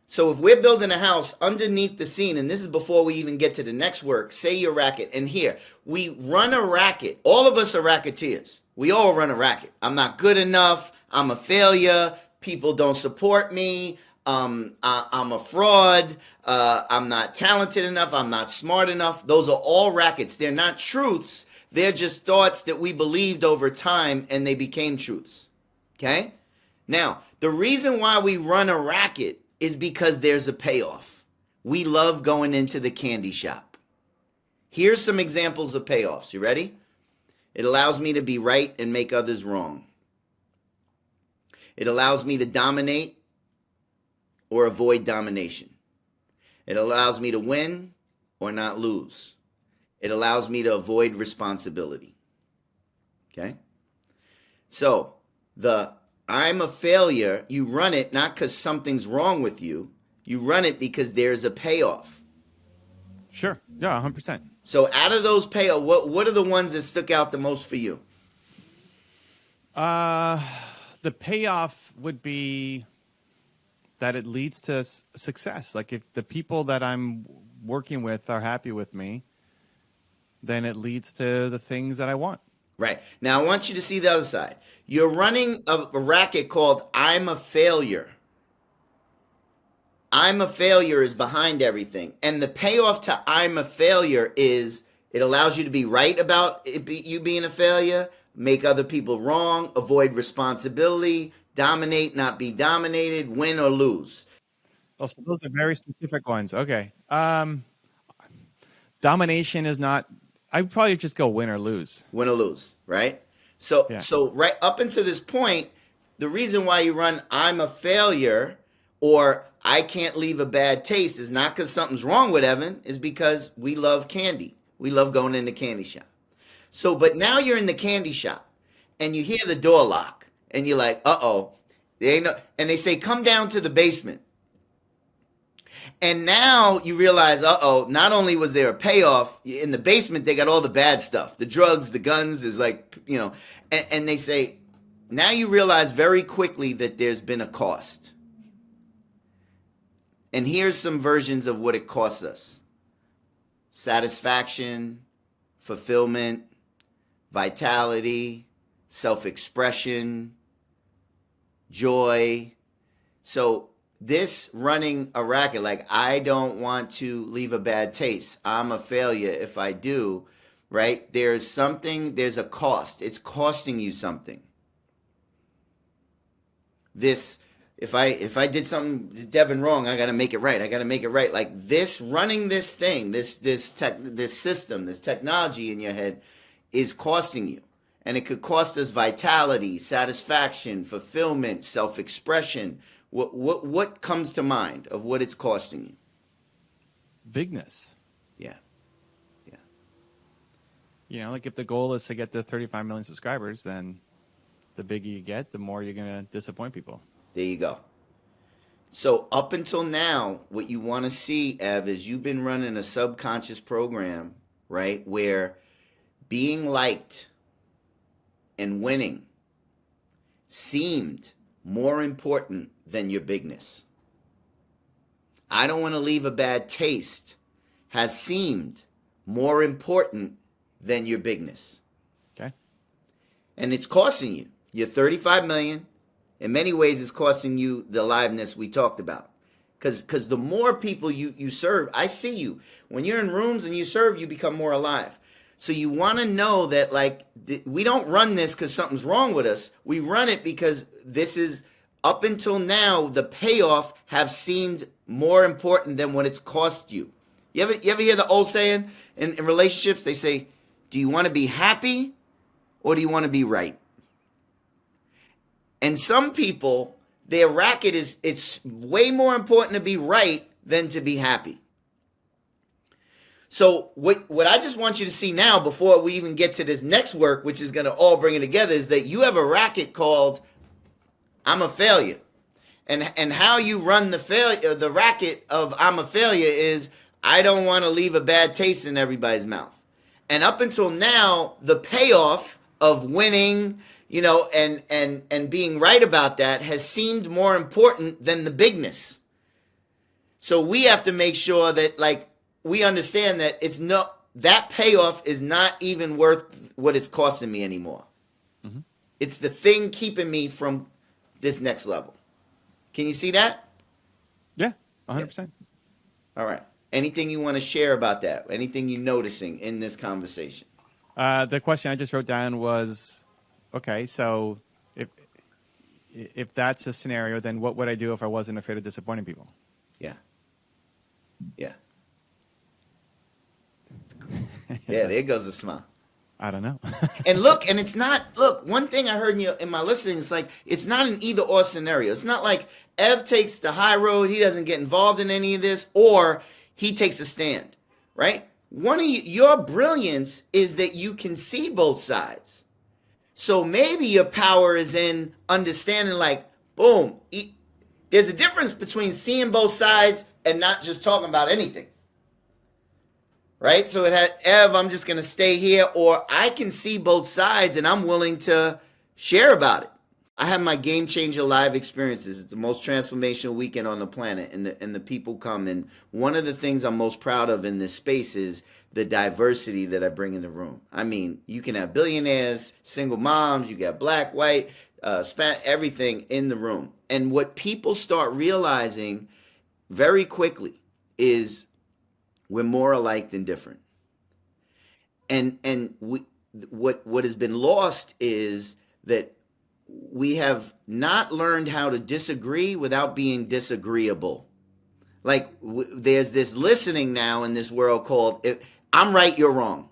So if we're building a house underneath the scene, and this is before we even get to the next work, say your racket, and here, we run a racket. All of us are racketeers. We all run a racket. I'm not good enough. I'm a failure. People don't support me. I'm a fraud. I'm not talented enough. I'm not smart enough. Those are all rackets. They're not truths. They're just thoughts that we believed over time, and they became truths. Okay? Now, the reason why we run a racket is because there's a payoff. We love going into the candy shop. Here's some examples of payoffs. You ready? It allows me to be right and make others wrong. It allows me to dominate or avoid domination. It allows me to win or not lose. It allows me to avoid responsibility. Okay? So, the I'm a failure, you run it not because something's wrong with you. You run it because there's a payoff. Sure. Yeah. 100%. So out of those payoff, what are the ones that stuck out the most for you? The payoff would be that it leads to success. Like if the people that I'm working with are happy with me, then it leads to the things that I want. Right. Now I want you to see the other side. You're running a racket called I'm a failure. I'm a failure is behind everything. And the payoff to I'm a failure is it allows you to be right about you being a failure, make other people wrong, avoid responsibility, dominate, not be dominated, win or lose. Oh, so those are very specific ones. Okay. Domination is not. I'd probably just go win or lose. Win or lose, right? So Yeah. so right up until this point, the reason why you run I'm a failure or I can't leave a bad taste is not because something's wrong with Evan, is because we love candy. We love going in the candy shop. So, but now you're in the candy shop and you hear the door lock and you're like, uh-oh. They ain't no, and they say, come down to the basement. And now you realize, uh-oh, not only was there a payoff, in the basement, they got all the bad stuff. The drugs, the guns, is like, and they say, now you realize very quickly that there's been a cost. And here's some versions of what it costs us. Satisfaction, fulfillment, vitality, self-expression, joy. So this running a racket, like I don't want to leave a bad taste. I'm a failure if I do, right? There's a cost. It's costing you something. If I did something to Devon wrong, I got to make it right. I got to make it right. Like this, running this thing, this system, this technology in your head is costing you. And it could cost us vitality, satisfaction, fulfillment, self-expression. What comes to mind of what it's costing you? Bigness. Yeah. Like if the goal is to get to 35 million subscribers, then the bigger you get, the more you're going to disappoint people. There you go. So up until now, what you want to see, Ev, is you've been running a subconscious program, right, where being liked and winning seemed more important than your bigness. I don't want to leave a bad taste has seemed more important than your bigness. Okay. And it's costing you. You're 35 million. In many ways, it's costing you the aliveness we talked about. Because the more people you serve, I see you. When you're in rooms and you serve, you become more alive. So you want to know that, like, we don't run this because something's wrong with us. We run it because this is, up until now, the payoff have seemed more important than what it's cost you. You ever hear the old saying in relationships? They say, do you want to be happy or do you want to be right? And some people their racket is, it's way more important to be right than to be happy. So what I just want you to see now, before we even get to this next work, which is going to all bring it together, is that you have a racket called I'm a failure. And how you run the racket of I'm a failure is I don't want to leave a bad taste in everybody's mouth. And up until now, the payoff of winning, and being right about that has seemed more important than the bigness. So we have to make sure that, like, we understand that that payoff is not even worth what it's costing me anymore. Mm-hmm. It's the thing keeping me from this next level. Can you see that? Yeah, 100%. Yeah. All right. Anything you want to share about that? Anything you're noticing in this conversation? The question I just wrote down was, okay, so if that's a scenario, then what would I do if I wasn't afraid of disappointing people? Yeah. Yeah. Yeah, there goes the smile. I don't know. And it's not, one thing I heard in my listening is like, it's not an either or scenario. It's not like Ev takes the high road, he doesn't get involved in any of this, or he takes a stand, right? One of your brilliance is that you can see both sides. So maybe your power is in understanding, like, boom, there's a difference between seeing both sides and not just talking about anything. Right? So it had, Ev, I'm just going to stay here, or I can see both sides and I'm willing to share about it. I have my Game Changer Live experiences. It's the most transformational weekend on the planet, and the people come. And one of the things I'm most proud of in this space is the diversity that I bring in the room. I mean, you can have billionaires, single moms, you got black, white, everything in the room. And what people start realizing very quickly is we're more alike than different. And what has been lost is that we have not learned how to disagree without being disagreeable. Like, there's this listening now in this world called, I'm right, you're wrong.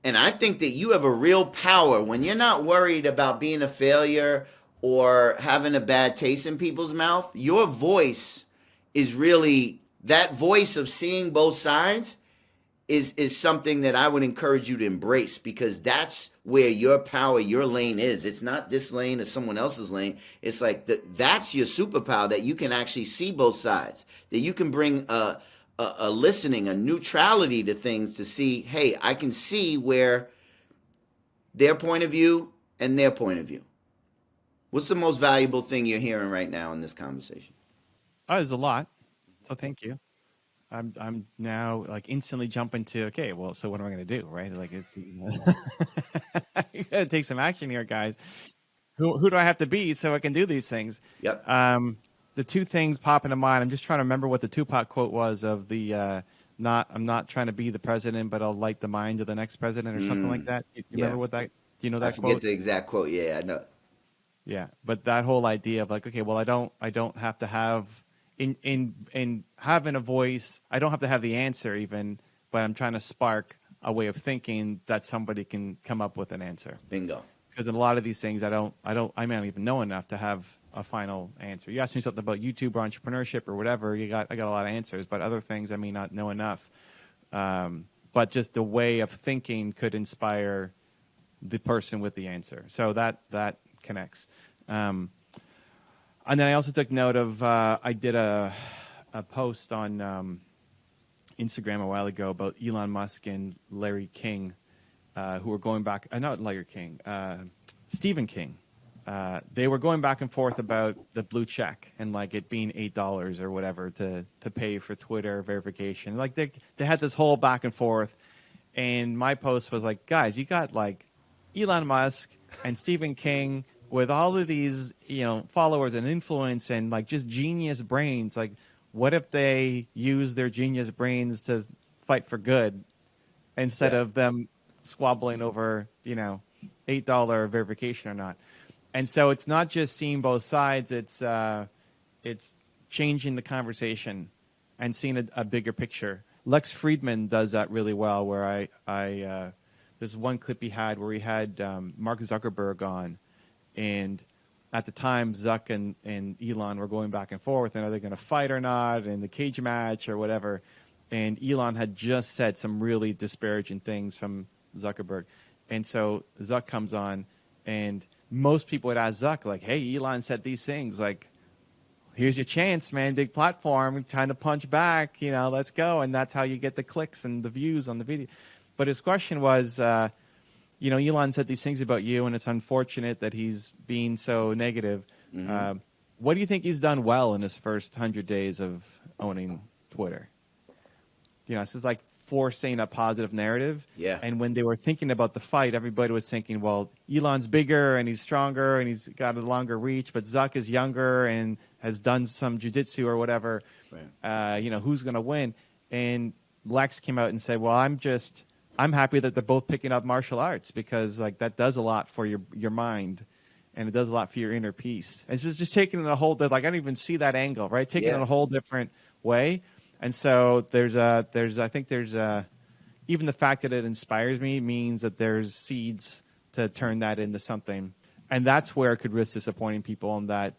And I think that you have a real power when you're not worried about being a failure or having a bad taste in people's mouth. Your voice is really, that voice of seeing both sides is something that I would encourage you to embrace, because that's where your power, your lane is. It's not this lane or someone else's lane. It's like that's your superpower, that you can actually see both sides, that you can bring a listening, a neutrality to things to see, hey, I can see where their point of view and their point of view. What's the most valuable thing you're hearing right now in this conversation? Oh, there's a lot. So thank you. I'm now like instantly jumping to, okay, well, so what am I going to do, right? Like, it's you got to take some action here, guys. Who do I have to be so I can do these things? Yep. The two things pop into mind. I'm just trying to remember what the Tupac quote was of the I'm not trying to be the president, but I'll light the mind of the next president, or something like that. You remember what that? Do you know that quote? I forget the exact quote. Yeah, I know. Yeah, but that whole idea of like, okay, well, I don't have to have in having a voice. I don't have to have the answer even, but I'm trying to spark a way of thinking that somebody can come up with an answer. Bingo. Because in a lot of these things, I may not even know enough to have a final answer. You asked me something about YouTube or entrepreneurship or whatever. I got a lot of answers, but other things I may not know enough. But just the way of thinking could inspire the person with the answer. So that connects. And then I also took note of, I did a post on Instagram a while ago about Elon Musk and Larry King, who were going back, not Larry King, Stephen King. They were going back and forth about the blue check and like it being $8 or whatever to pay for Twitter verification. Like they had this whole back and forth. And my post was like, guys, you got like Elon Musk and Stephen King with all of these, followers and influence and like just genius brains. Like, what if they use their genius brains to fight for good instead of them squabbling over, $8 verification or not? And so it's not just seeing both sides. It's changing the conversation and seeing a bigger picture. Lex Friedman does that really well, where there's one clip he had where he had Mark Zuckerberg on, and at the time, Zuck and Elon were going back and forth, and are they going to fight or not, in the cage match or whatever. And Elon had just said some really disparaging things from Zuckerberg. And so Zuck comes on, and most people would ask Zuck, like, hey, Elon said these things, like, here's your chance, man, big platform, trying to punch back, let's go. And that's how you get the clicks and the views on the video. But his question was, Elon said these things about you, and it's unfortunate that he's being so negative. Mm-hmm. What do you think he's done well in his first 100 days of owning Twitter? This is like forcing a positive narrative. Yeah. And when they were thinking about the fight, everybody was thinking, well, Elon's bigger and he's stronger and he's got a longer reach, but Zuck is younger and has done some jiu-jitsu or whatever. Right. Who's going to win? And Lex came out and said, well, I'm happy that they're both picking up martial arts, because like that does a lot for your mind, and it does a lot for your inner peace. It's just taking it a whole, like, I don't even see that angle, right? Taking it in a whole different way. And so there's even the fact that it inspires me means that there's seeds to turn that into something. And that's where it could risk disappointing people, and that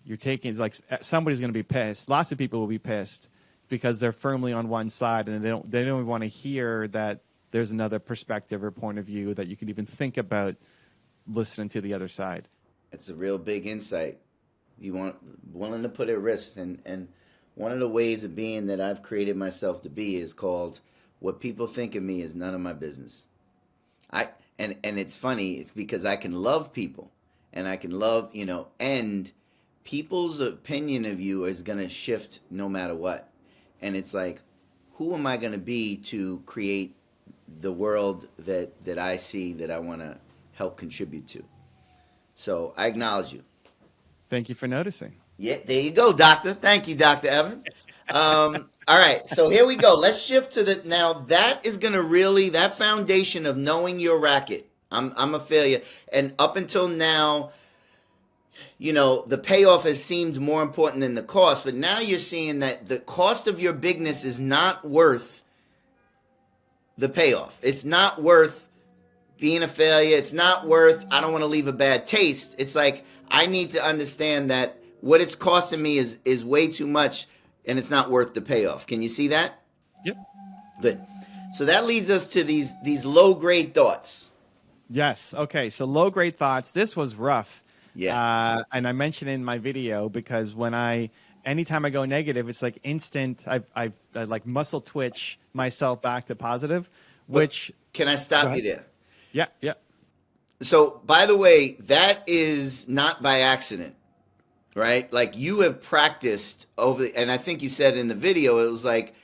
you're taking, like, somebody's going to be pissed. Lots of people will be pissed because they're firmly on one side, and they don't want to hear that there's another perspective or point of view, that you could even think about listening to the other side. It's a real big insight. You willing to put at risk, and one of the ways of being that I've created myself to be is called, what people think of me is none of my business. And it's funny, it's because I can love people, and I can love, and people's opinion of you is going to shift no matter what. And it's like, who am I going to be to create the world that I see, that I want to help contribute to? So I acknowledge you. Thank you for noticing. Yeah, there you go, Doctor. Thank you, Dr. Evan. All right, so here we go. Let's shift to now that is going to really, that foundation of knowing your racket. I'm a failure. And up until now, the payoff has seemed more important than the cost, but now you're seeing that the cost of your bigness is not worth the payoff. It's not worth being a failure. It's not worth, I don't want to leave a bad taste. It's like, I need to understand that what it's costing me is way too much, and it's not worth the payoff. Can you see that? Yep. Good. So that leads us to these low-grade thoughts. Yes. Okay. So low-grade thoughts. This was rough. Yeah. And I mentioned in my video, because anytime I go negative, it's like instant. I like muscle twitch myself back to positive. Which, can I stop you there? Yeah. Yeah. So, by the way, that is not by accident, right? Like, you have practiced and I think you said in the video, it was like,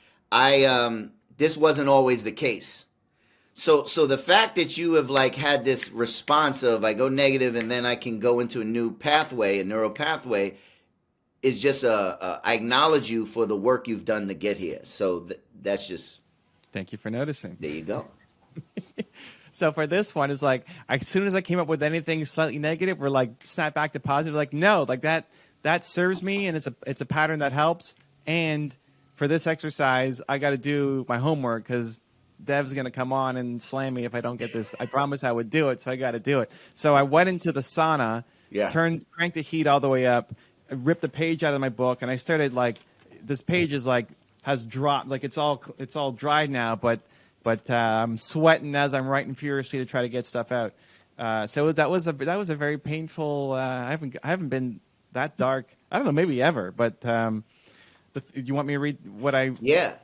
this wasn't always the case. So the fact that you have like had this response of, I go negative and then I can go into a new pathway, a neural pathway, is just I acknowledge you for the work you've done to get here. So that's just. Thank you for noticing. There you go. So for this one, it's like, as soon as I came up with anything slightly negative, we're like, snap back to positive. Like, no, like that serves me, and it's a pattern that helps. And for this exercise, I got to do my homework, because Dev's going to come on and slam me if I don't get this. I promised I would do it, so I got to do it. So I went into the sauna, cranked the heat all the way up, ripped the page out of my book, and I started like, this page is like, has dropped, like it's all dried now, but I'm sweating as I'm writing furiously to try to get stuff out. So that was a very painful. I haven't been that dark. I don't know, maybe ever. But you want me to read what I? Yeah.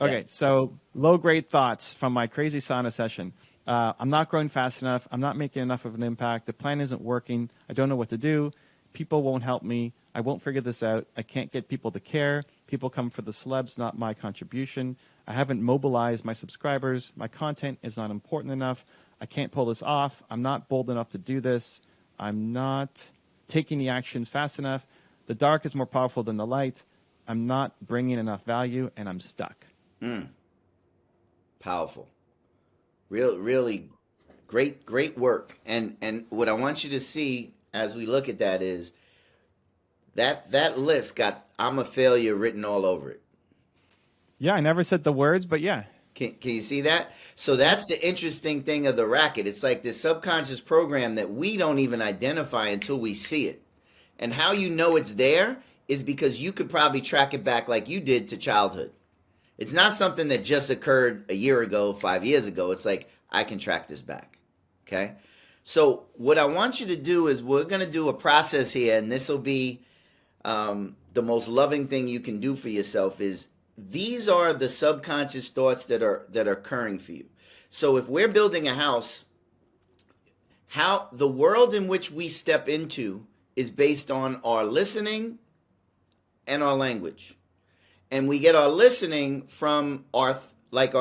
Okay, so low-grade thoughts from my crazy sauna session. I'm not growing fast enough. I'm not making enough of an impact. The plan isn't working. I don't know what to do. People won't help me. I won't figure this out. I can't get people to care. People come for the celebs, not my contribution. I haven't mobilized my subscribers. My content is not important enough. I can't pull this off. I'm not bold enough to do this. I'm not taking the actions fast enough. The dark is more powerful than the light. I'm not bringing enough value, and I'm stuck. Powerful. Really great work. And what I want you to see as we look at that is that list got "I'm a failure" written all over it. Yeah, I never said the words, but yeah. Can you see that? So that's the interesting thing of the racket. It's like this subconscious program that we don't even identify until we see it. And how you know it's there is because you could probably track it back like you did to childhood. It's not something that just occurred a year ago, 5 years ago. It's like, I can track this back. Okay? So what I want you to do is we're going to do a process here, and this will be the most loving thing you can do for yourself is these are the subconscious thoughts that are occurring for you. So if we're building a house, how the world in which we step into is based on our listening and our language. And we get our listening from our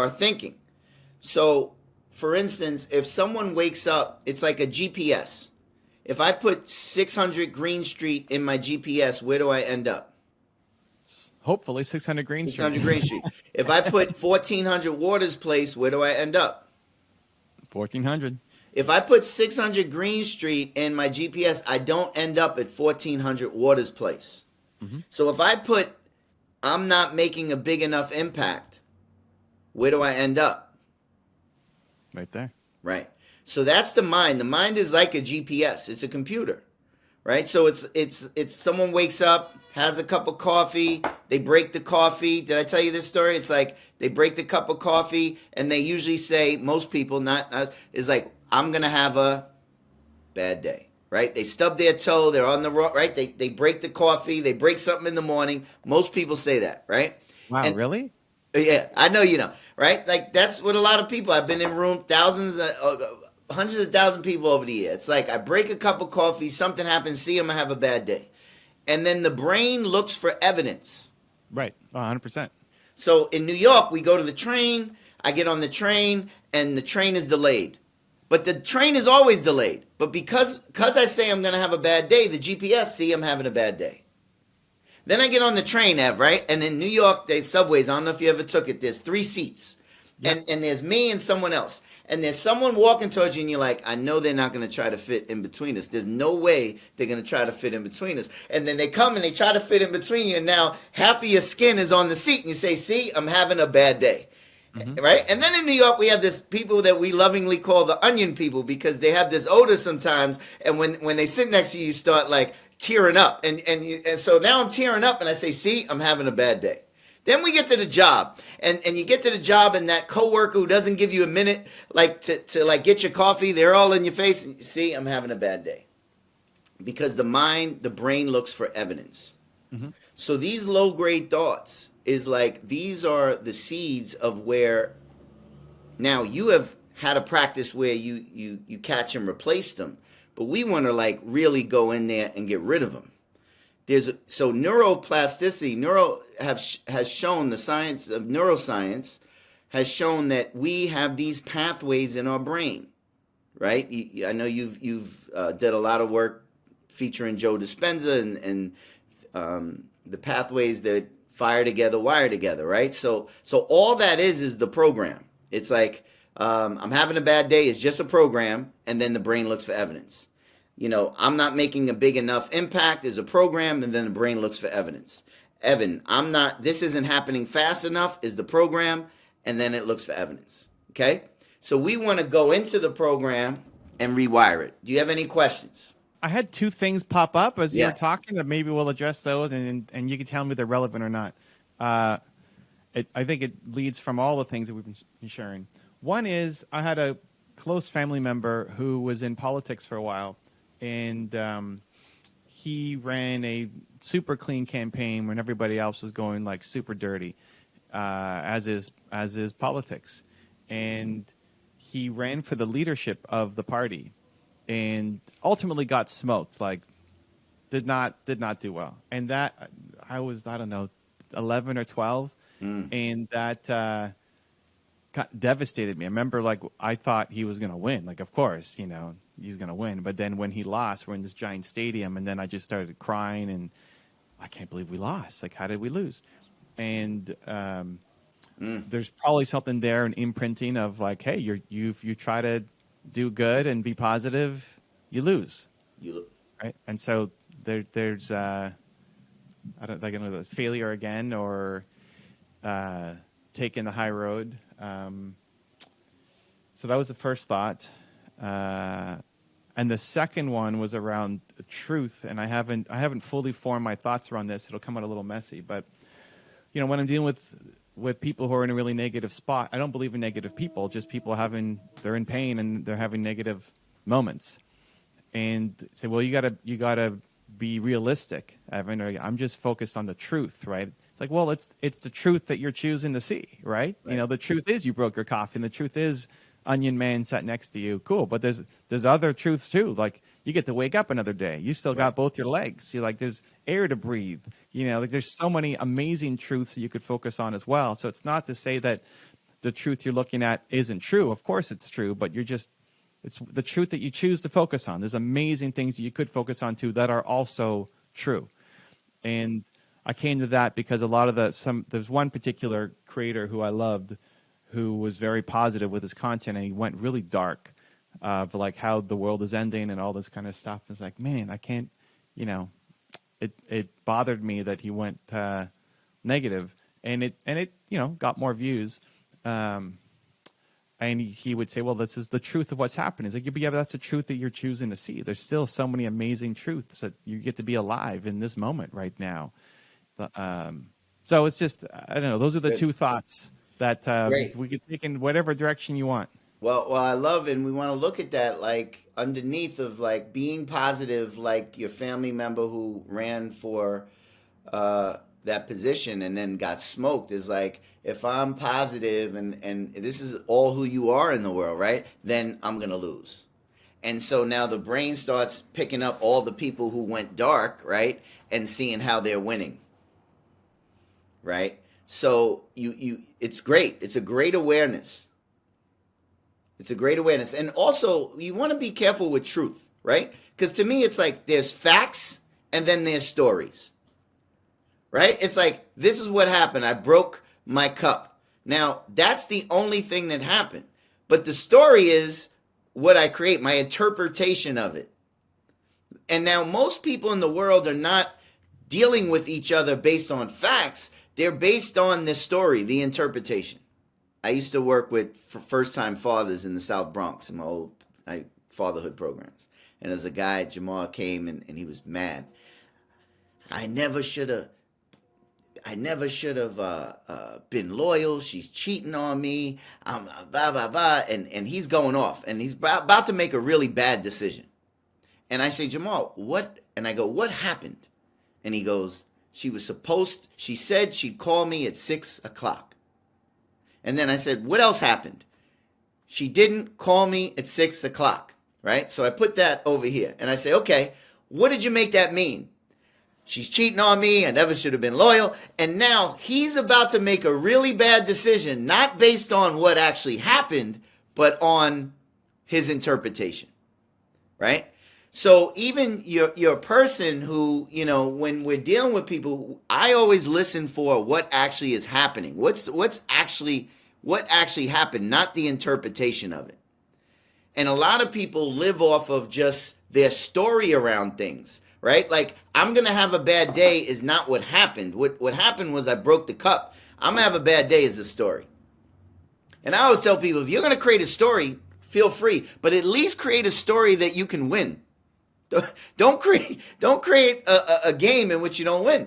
thinking. So for instance, if someone wakes up, it's like a GPS. If I put 600 Green Street in my GPS, where do I end up? Hopefully 600 Green Street. 600 Green Street. If I put 1400 Waters Place, where do I end up? 1400. If I put 600 Green Street in my GPS, I don't end up at 1400 Waters Place. Mm-hmm. So if I put, I'm not making a big enough impact, where do I end up? Right there. Right. So that's the mind. The mind is like a GPS. It's a computer, right? So it's someone wakes up, has a cup of coffee, they break the coffee. Did I tell you this story? It's like they break the cup of coffee and they usually say, most people, not us, is like, I'm going to have a bad day, right? They stub their toe, they're on the road, right? They break the coffee, they break something in the morning. Most people say that, right? Wow, and, really? Yeah, I know you know, right? Like that's what a lot of people, I've been in room, hundreds of thousands of people over the year. It's like I break a cup of coffee, something happens, see, I'm going to have a bad day. And then the brain looks for evidence. Right, 100%. So in New York, we go to the train, I get on the train, and the train is delayed. But the train is always delayed. But because I say I'm going to have a bad day, the GPS, see, I'm having a bad day. Then I get on the train, Ev, right? And in New York, there's subways. I don't know if you ever took it. There's 3 seats. Yep. And there's me and someone else. And there's someone walking towards you, and you're like, I know they're not going to try to fit in between us. There's no way they're going to try to fit in between us. And then they come and they try to fit in between you, and now half of your skin is on the seat. And you say, see, I'm having a bad day. Mm-hmm. Right? And then in New York, we have this people that we lovingly call the onion people because they have this odor sometimes. And when they sit next to you, you start like tearing up. And so now I'm tearing up and I say, see, I'm having a bad day. Then we get to the job and you get to the job and that coworker who doesn't give you a minute like to like get your coffee, they're all in your face. And see, I'm having a bad day. Because the brain looks for evidence. Mm-hmm. So these low grade thoughts is like, these are the seeds of where now you have had a practice where you catch and replace them, but we want to like really go in there and get rid of them. So neuroplasticity, has shown, the science of neuroscience has shown that we have these pathways in our brain, right? I know you've did a lot of work featuring Joe Dispenza and the pathways that fire together, wire together, right? So all that is the program. It's like, I'm having a bad day is just a program, and then the brain looks for evidence. You know, I'm not making a big enough impact is a program, and then the brain looks for evidence. Evan, this isn't happening fast enough is the program, and then it looks for evidence. Okay? So we want to go into the program and rewire it. Do you have any questions? I had 2 things pop up as you were talking, and maybe we'll address those, and you can tell me if they're relevant or not. I think it leads from all the things that we've been sharing. One is I had a close family member who was in politics for a while, and he ran a super clean campaign when everybody else was going like super dirty, as is politics, and he ran for the leadership of the party. And ultimately got smoked, like did not do well. And that I don't know, 11 or 12. And that devastated me. I remember like I thought he was going to win. Like, of course, you know, he's going to win. But then when he lost, we're in this giant stadium. And then I just started crying and I can't believe we lost. Like, how did we lose? And there's probably something there, an imprinting of like, hey, you try to do good and be positive, you lose. Right? And so there's I don't know, failure again or taking the high road. So that was the first thought. And the second one was around truth, and I haven't fully formed my thoughts around this. It'll come out a little messy, but when I'm dealing with people who are in a really negative spot, I don't believe in negative people. Just people they're in pain and they're having negative moments, and say, well, you gotta be realistic, Evan. I'm just focused on the truth, right? It's like, well, it's the truth that you're choosing to see, right? The truth is you broke your coffee, and the truth is Onion Man sat next to you. Cool. But there's other truths too. Like you get to wake up another day. You still got both your legs. You're like, there's air to breathe. Like there's so many amazing truths that you could focus on as well. So it's not to say that the truth you're looking at isn't true. Of course it's true, but it's the truth that you choose to focus on. There's amazing things you could focus on too that are also true. And I came to that because a lot of there's one particular creator who I loved, who was very positive with his content, and he went really dark, for like how the world is ending and all this kind of stuff. It's like, man, I can't, it bothered me that he went negative, and it got more views, and he would say, well, this is the truth of what's happening. It's like, yeah, but that's the truth that you're choosing to see. There's still so many amazing truths that you get to be alive in this moment right now. So it's just, I don't know. Those are the two thoughts that we could take in whatever direction you want. Well, I love it, and we want to look at that, like, underneath of, like, being positive, like your family member who ran for that position and then got smoked is like, if I'm positive and this is all who you are in the world, right, then I'm going to lose. And so now the brain starts picking up all the people who went dark, right, and seeing how they're winning, right? So it's great. It's a great awareness. It's a great awareness. And also, you want to be careful with truth, right? Because to me, it's like there's facts and then there's stories, right? It's like, this is what happened. I broke my cup. Now, that's the only thing that happened. But the story is what I create, my interpretation of it. And now most people in the world are not dealing with each other based on facts. They're based on the story, the interpretation. I used to work with first-time fathers in the South Bronx in my old fatherhood programs. And there's a guy, Jamal, came and he was mad. I never should have been loyal. She's cheating on me. Blah, blah, blah. And he's going off. And he's about to make a really bad decision. And I say, Jamal, what? And I go, what happened? And he goes, she said she'd call me at 6 o'clock. And then I said, what else happened? She didn't call me at 6 o'clock, right? So I put that over here. And I say, okay, what did you make that mean? She's cheating on me. I never should have been loyal. And now he's about to make a really bad decision, not based on what actually happened, but on his interpretation, right? So even your person who, when we're dealing with people, I always listen for what actually is happening. What actually happened, not the interpretation of it. And a lot of people live off of just their story around things, right? Like, I'm going to have a bad day is not what happened. What happened was I broke the cup. I'm going to have a bad day is the story. And I always tell people, if you're going to create a story, feel free, but at least create a story that you can win. Don't create a game in which you don't win.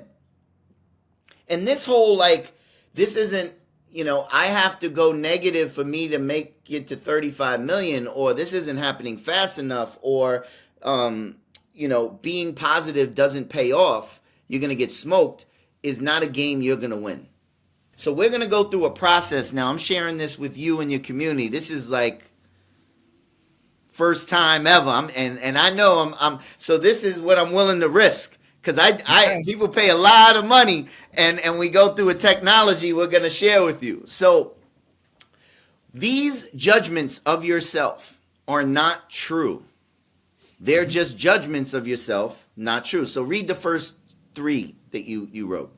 And this whole, this isn't, I have to go negative for me to make it to 35 million, or this isn't happening fast enough, or, being positive doesn't pay off, you're going to get smoked, is not a game you're going to win. So we're going to go through a process now. I'm sharing this with you and your community. This is first time ever. And I know so this is what I'm willing to risk, because people pay a lot of money and we go through a technology we're going to share with you. So these judgments of yourself are not true. They're just judgments of yourself, not true. So read the first 3 that you wrote.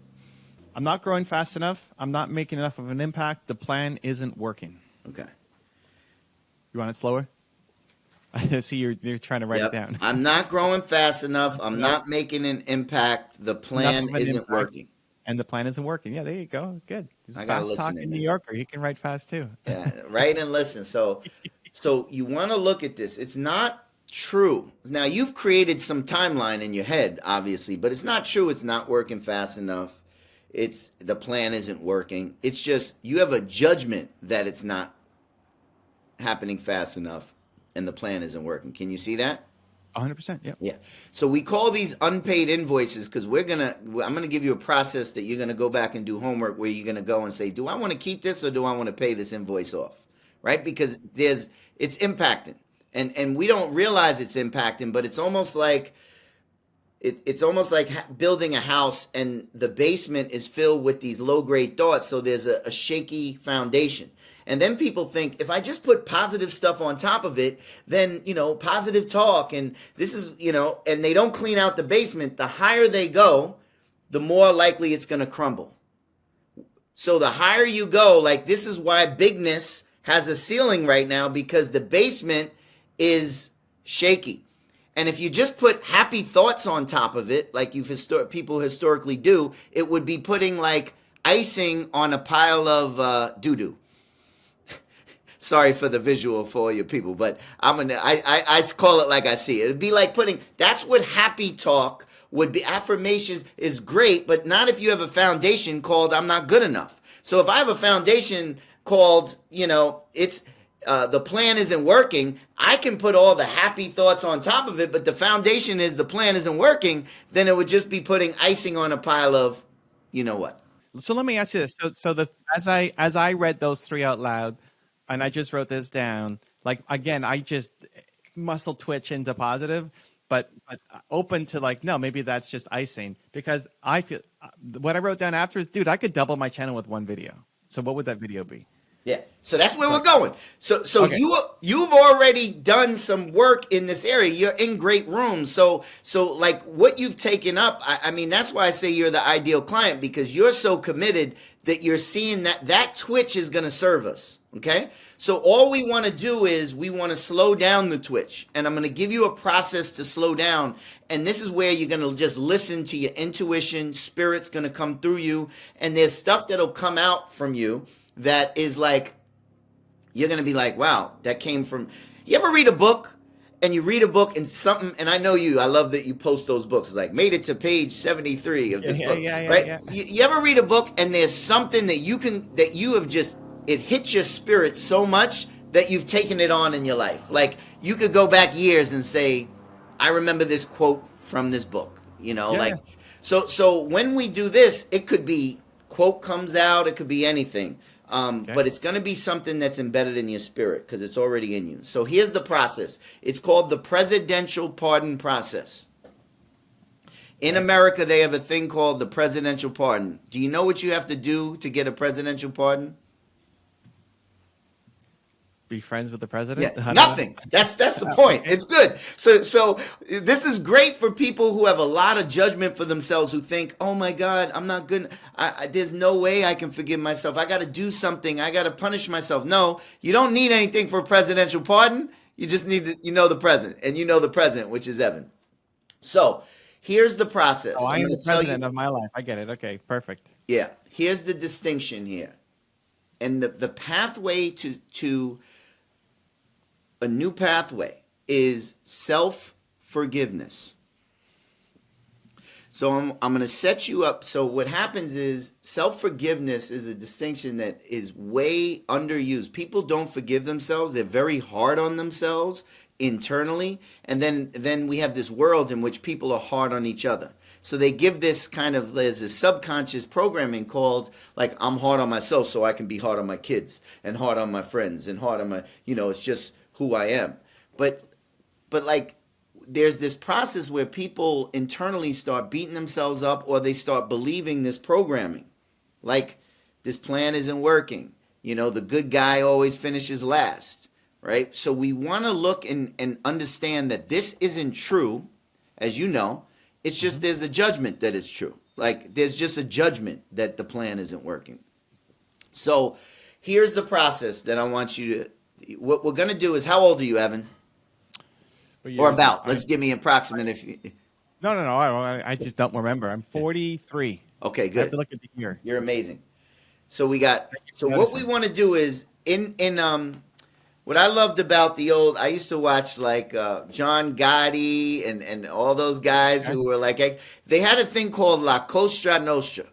I'm not growing fast enough. I'm not making enough of an impact. The plan isn't working. Okay. You want it slower? I see you're trying to write it down. I'm not growing fast enough. I'm not making an impact. The plan isn't working. And the plan isn't working. Yeah, there you go. Good. He's a I gotta fast listen talking in, New man. Yorker. He can write fast too. Yeah, write and listen. So you want to look at this. It's not true. Now you've created some timeline in your head, obviously, but it's not true. It's not working fast enough. It's the plan isn't working. It's just you have a judgment that it's not happening fast enough and the plan isn't working. Can you see that? 100%. Yep. Yeah. So we call these unpaid invoices because I'm gonna give you a process that you're gonna go back and do homework where you're gonna go and say, do I want to keep this or do I want to pay this invoice off? Right? Because it's impacting, and we don't realize it's impacting, but it's almost like building a house and the basement is filled with these low grade thoughts. So there's a shaky foundation. And then people think if I just put positive stuff on top of it, then, positive talk and this is, and they don't clean out the basement, the higher they go, the more likely it's going to crumble. So the higher you go, like this is why bigness has a ceiling right now because the basement is shaky. And if you just put happy thoughts on top of it, like people historically do, it would be putting like icing on a pile of doo-doo. Sorry for the visual for all your people, but I call it like I see it. It'd be like that's what happy talk would be. Affirmations is great, but not if you have a foundation called I'm not good enough. So if I have a foundation called, it's the plan isn't working, I can put all the happy thoughts on top of it, but the foundation is the plan isn't working, then it would just be putting icing on a pile of, what. So let me ask you this. As I read those three out loud, and I just wrote this down, like, again, I just muscle twitch into positive, but open to no, maybe that's just icing because I feel what I wrote down after is, dude, I could double my channel with one video. So what would that video be? Yeah. So that's where we're going. So Okay. you've already done some work in this area. You're in great rooms. So like what you've taken up, I mean, that's why I say you're the ideal client because you're so committed that you're seeing that twitch is going to serve us. Okay. So all we want to do is we want to slow down the twitch, and I'm going to give you a process to slow down. And this is where you're going to just listen to your intuition. Spirit's going to come through you, and there's stuff that'll come out from you that is like, you're going to be like, wow, that came from, you ever read a book and you read a book and something, and I know I love that you post those books, like made it to page 73 of this book, right? Yeah. You ever read a book and there's something that you have just, it hits your spirit so much that you've taken it on in your life. Like you could go back years and say, I remember this quote from this book, so when we do this, it could be quote comes out, it could be anything. But it's going to be something that's embedded in your spirit because it's already in you. So here's the process. It's called the presidential pardon process. In America, they have a thing called the presidential pardon. Do you know what you have to do to get a presidential pardon? Be friends with the president? Yeah, nothing. That's the point. It's good. So this is great for people who have a lot of judgment for themselves, who think, oh my God, I'm not good. There's no way I can forgive myself. I got to do something. I got to punish myself. No, you don't need anything for a presidential pardon. You just need to, the president, and the president, which is Evan. So here's the process. Oh, I am the president of my life. I get it. Okay, perfect. Yeah. Here's the distinction here. And the pathway to a new pathway is self-forgiveness. So I'm going to set you up. So what happens is self-forgiveness is a distinction that is way underused. People don't forgive themselves. They're very hard on themselves internally. And then we have this world in which people are hard on each other. So they give this there's a subconscious programming called like, I'm hard on myself so I can be hard on my kids and hard on my friends and hard on my, it's just who I am. But like, there's this process where people internally start beating themselves up, or they start believing this programming. Like, this plan isn't working. The good guy always finishes last, right? So we want to look and understand that this isn't true, as you know. It's just there's a judgment that it's true. Like, there's just a judgment that the plan isn't working. So here's the process that I want you to, what we're going to do is, how old are you, Evan? Or about? Let's give me approximate. No. I just don't remember. I'm 43. Okay, I have to good. look at the year. You're amazing. So we got. So what we Noticing. want to do is in what I loved about the old. I used to watch like John Gotti and all those guys Okay. who were like they had a thing called La Cosa Nostra,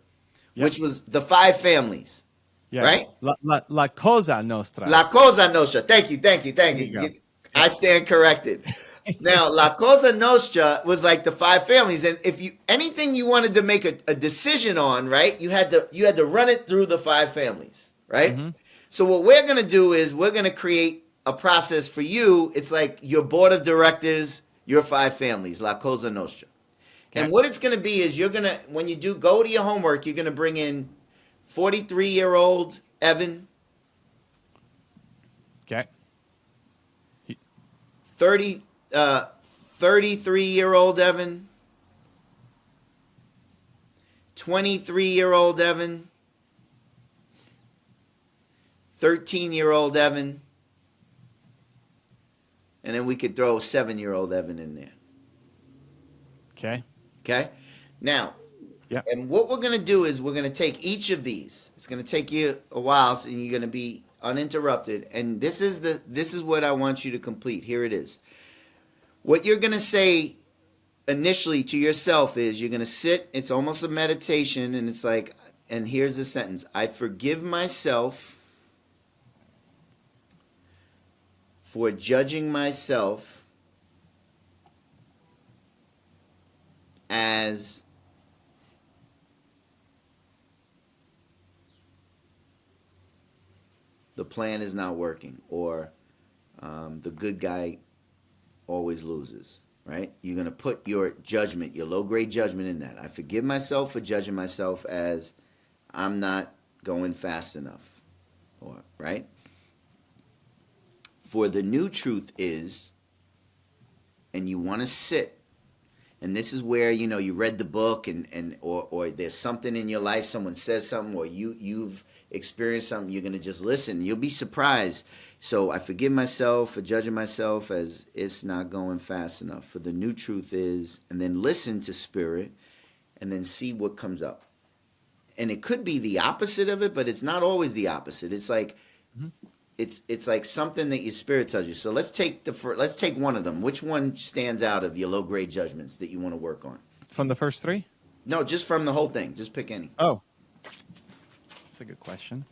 Yep. which was the five families, Yeah. right? La Cosa Nostra. La Cosa Nostra. Thank you, thank you, thank There you go. you. I Yep. stand corrected. Now, La Cosa Nostra was like the five families, and if you anything you wanted to make a decision on, right, you had to run it through the five families, right? Mm-hmm. So what we're gonna do is we're gonna create a process for you. It's like your board of directors, your five families, La Cosa Nostra. Okay. And what it's gonna be is you're gonna when you do go to your homework, you're gonna bring in 43-year-old Evan, Okay. 30 33-year-old Evan, 23-year-old Evan, 13-year-old Evan, and then we could throw 7-year-old Evan in there. Okay. Okay? Now, Yep. and what we're going to do is we're going to take each of these. It's going to take you a while, so you're going to be uninterrupted. And this is what I want you to complete. Here it is. What you're going to say initially to yourself is you're going to sit. It's almost a meditation, and it's like, and here's the sentence: I forgive myself for judging myself as the plan is not working, or the good guy always loses, right? You're going to put your judgment, your low grade judgment in that. I forgive myself for judging myself as I'm not going fast enough, or right? For the new truth is, and you want to sit, and this is where you read the book, or there's something in your life, someone says something, or you've experienced something. You're gonna just listen. You'll be surprised. So I forgive myself for judging myself as it's not going fast enough. For the new truth is, and then listen to spirit, and then see what comes up. And it could be the opposite of it, but it's not always the opposite. It's like it's like something that your spirit tells you. So let's take one of them. Which one stands out of your low grade judgments that you want to work on? From the first three? No, just from the whole thing. Just pick any. Oh, that's a good question.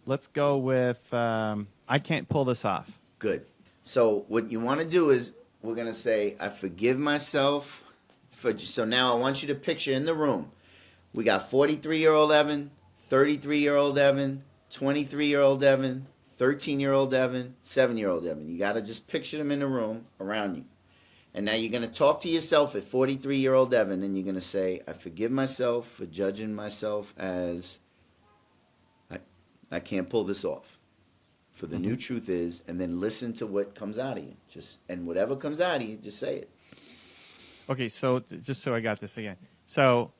Let's go with I can't pull this off. Good. So what you want to do is we're going to say, I forgive myself for. So now I want you to picture in the room. We got 43-year-old Evan, 33-year-old Evan, 23-year-old Evan, 13-year-old Evan, 7-year-old Evan. You got to just picture them in the room around you. And now you're going to talk to yourself at 43-year-old Evan, and you're going to say, I forgive myself for judging myself as I can't pull this off. For the new truth is, and then listen to what comes out of you. And whatever comes out of you, just say it. Okay, so just so I got this again. So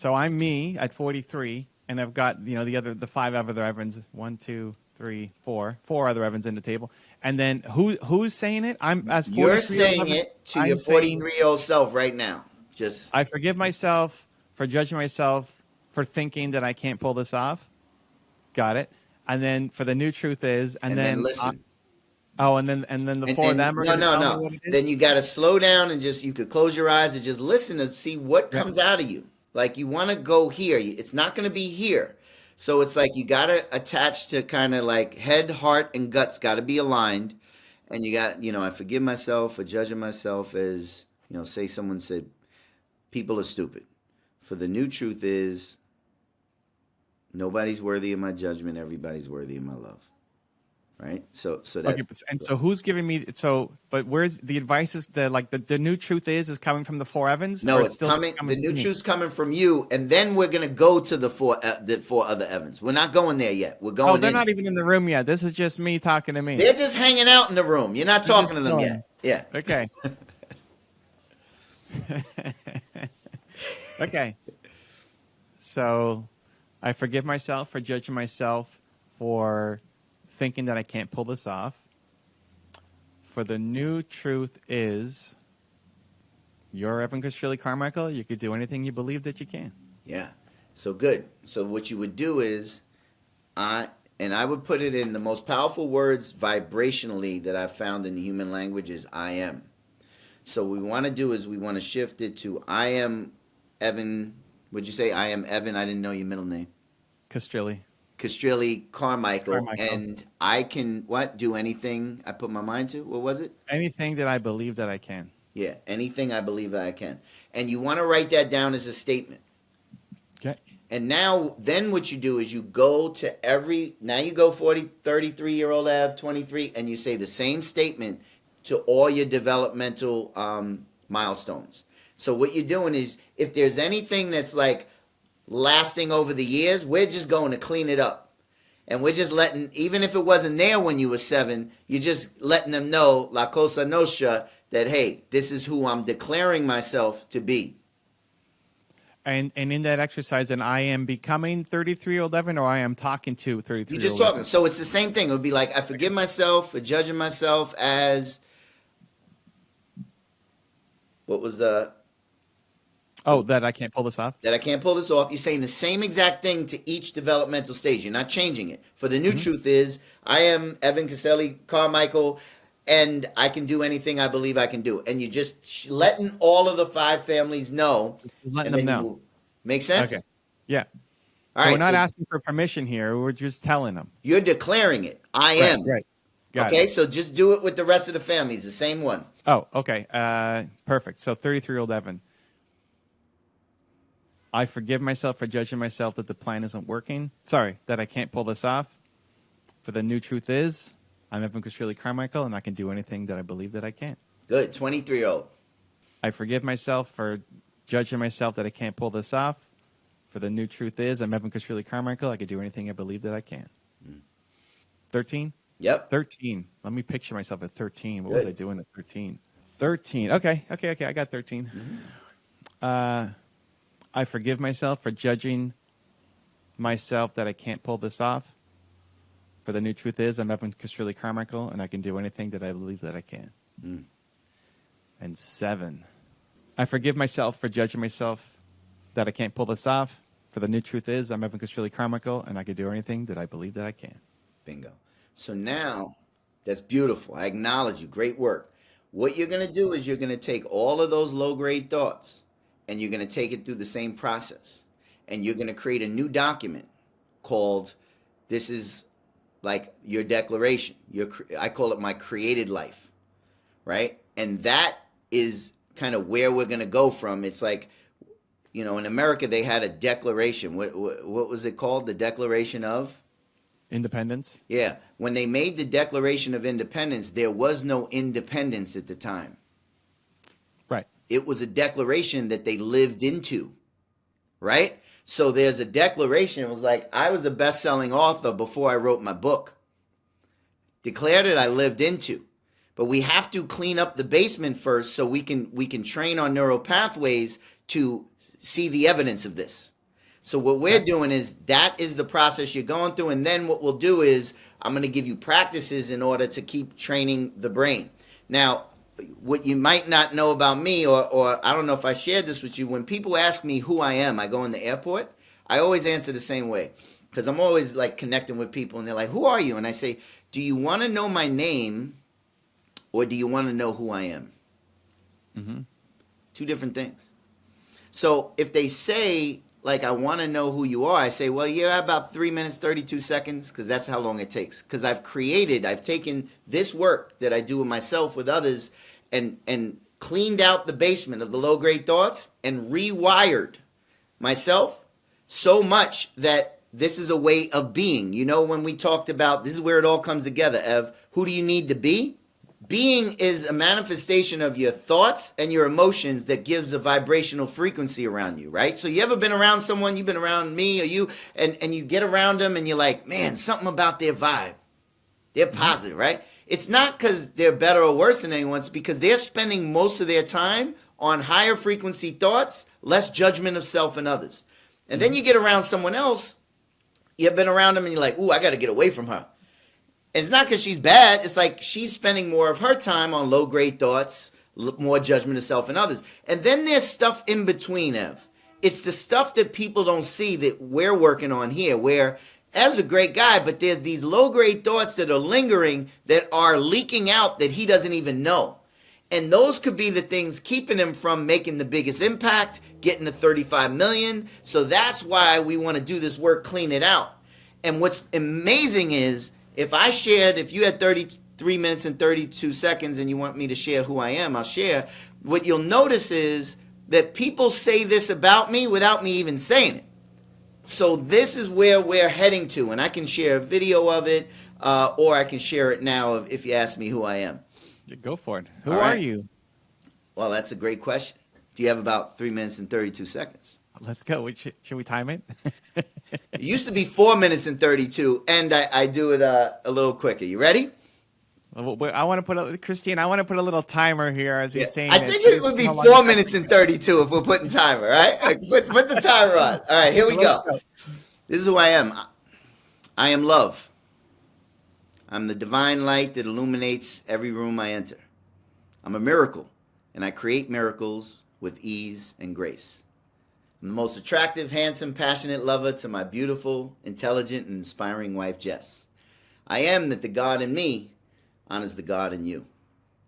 I'm me at 43, and I've got the five other Evans, 1, 2, 3, 4 other Evans in the table, and then who's saying it? I'm as 43. You're saying it to your 43-year-old self right now. Just I forgive myself for judging myself for thinking that I can't pull this off. Got it. And then for the new truth is, and then listen. And then the four of them are no. what it is? Then you got to slow down and you could close your eyes and just listen and see what comes out of you. Like you want to go here. It's not going to be here. So it's like you got to attach to kind of like head, heart, and guts got to be aligned. And you got, I forgive myself for judging myself as, say someone said, people are stupid. For the new truth is, nobody's worthy of my judgment. Everybody's worthy of my love. Right. So that. Okay, so who's giving me? But where's the advice? Is the new truth is coming from the four Evans? No, or it's coming. The new truth's coming from you, and then we're gonna go to the four other Evans. We're not going there yet. We're going. Oh, they're not even in the room yet. This is just me talking to me. They're just hanging out in the room. You're not talking to them yet. Yeah. Okay. Okay. So, I forgive myself for judging myself for thinking that I can't pull this off. For the new truth is, You're Evan Shirley Carmichael. You could do anything you believe that you can. Yeah. So good. So what you would do is, I would put it in the most powerful words vibrationally that I've found in the human language is I am. So what we want to do is we want to shift it to I am Evan. Would you say I am Evan? I didn't know your middle name. Castrilli Carmichael. And I can do anything I put my mind to. What was it? Anything that I believe that I can. Yeah, anything I believe that I can. And you want to write that down as a statement. Okay. And now, then what you do is you go to now you go 33-year-old Ev, 23, and you say the same statement to all your developmental milestones. So what you're doing is, if there's anything that's like lasting over the years, we're just going to clean it up. And we're just letting, even if it wasn't there when you were 7, you're just letting them know, La Cosa Nostra, that, hey, this is who I'm declaring myself to be. And in that exercise, then I am becoming 33-year-old Evan, or I am talking to 33-year-old You're just talking. Evan? So it's the same thing. It would be like, I forgive myself for judging myself as, what was the... Oh, that I can't pull this off? That I can't pull this off. You're saying the same exact thing to each developmental stage. You're not changing it. For the new truth is, I am Evan Caselli Carmichael, and I can do anything I believe I can do. And you're just letting all of the 5 families know. Just letting them know. Make sense? Okay. Yeah. All So right. we're not asking for permission here. We're just telling them. You're declaring it. I am. Right. Got okay, it. so just do it with the rest of the families. The same one. Oh, okay. Perfect. So 33-year-old Evan. I forgive myself for judging myself that the plan isn't working. Sorry, that I can't pull this off. For the new truth is, I'm Evan Shirley Carmichael, and I can do anything that I believe that I can. Good. 23-year-old. I forgive myself for judging myself that I can't pull this off. For the new truth is, I'm Evan Shirley Carmichael. I can do anything I believe that I can. 13? Yep. 13. Let me picture myself at 13. What Good. was I doing at 13? 13. Okay. I got 13. I forgive myself for judging myself that I can't pull this off. For the new truth is, I'm Evan Shirley Carmichael, and I can do anything that I believe that I can. And 7. I forgive myself for judging myself that I can't pull this off. For the new truth is, I'm Evan Shirley Carmichael, and I can do anything that I believe that I can. Bingo. So now, that's beautiful. I acknowledge you. Great work. What you're going to do is you're going to take all of those low-grade thoughts, and you're going to take it through the same process. And you're going to create a new document called, this is like your declaration. I call it my created life, right? And that is kind of where we're going to go from. It's like, in America, they had a declaration. What was it called? The Declaration of? Independence? Yeah. When they made the Declaration of Independence, there was no independence at the time. Right. It was a declaration that they lived into, right? So there's a declaration. It was like, I was a best-selling author before I wrote my book. Declared it, I lived into. But we have to clean up the basement first so we can train our neural pathways to see the evidence of this. So what we're doing is, that is the process you're going through. And then what we'll do is, I'm going to give you practices in order to keep training the brain. Now, what you might not know about me, or I don't know if I shared this with you, when people ask me who I am, I go in the airport, I always answer the same way. Because I'm always like connecting with people, and they're like, who are you? And I say, do you want to know my name, or do you want to know who I am? Two different things. So if they say, like, I want to know who you are, I say, well, you're about 3 minutes, 32 seconds, because that's how long it takes. Because I've taken this work that I do with myself, with others, and cleaned out the basement of the low-grade thoughts and rewired myself so much that this is a way of being. When we talked about, this is where it all comes together, Ev, who do you need to be? Being is a manifestation of your thoughts and your emotions that gives a vibrational frequency around you, right? So you ever been around someone, you've been around me or you, and you get around them and you're like, man, something about their vibe. They're positive, right? It's not because they're better or worse than anyone. It's because they're spending most of their time on higher frequency thoughts, less judgment of self and others. And then you get around someone else, you've been around them and you're like, ooh, I got to get away from her. And it's not because she's bad. It's like she's spending more of her time on low-grade thoughts, more judgment of self and others. And then there's stuff in between, Ev. It's the stuff that people don't see that we're working on here, where Ev's a great guy, but there's these low-grade thoughts that are lingering that are leaking out that he doesn't even know. And those could be the things keeping him from making the biggest impact, getting to 35 million. So that's why we want to do this work, clean it out. And what's amazing is if you had 33 minutes and 32 seconds and you want me to share who I am, I'll share. What you'll notice is that people say this about me without me even saying it. So this is where we're heading to. And I can share a video of it, or I can share it now if you ask me who I am. Go for it. Who All right. are you? Well, that's a great question. Do you have about 3 minutes and 32 seconds? Let's go. Should we time it? It used to be 4 minutes and 32, and I do it a little quicker. You ready? I want to Christine, I want to put a little timer here as he's saying I this. think it would be 4 minutes and 32 if we're putting timer, right? Put the timer on. All right, here we go. This is who I am. I am love. I'm the divine light that illuminates every room I enter. I'm a miracle, and I create miracles with ease and grace. I'm the most attractive, handsome, passionate lover to my beautiful, intelligent, and inspiring wife, Jess. I am that the God in me honors the God in you.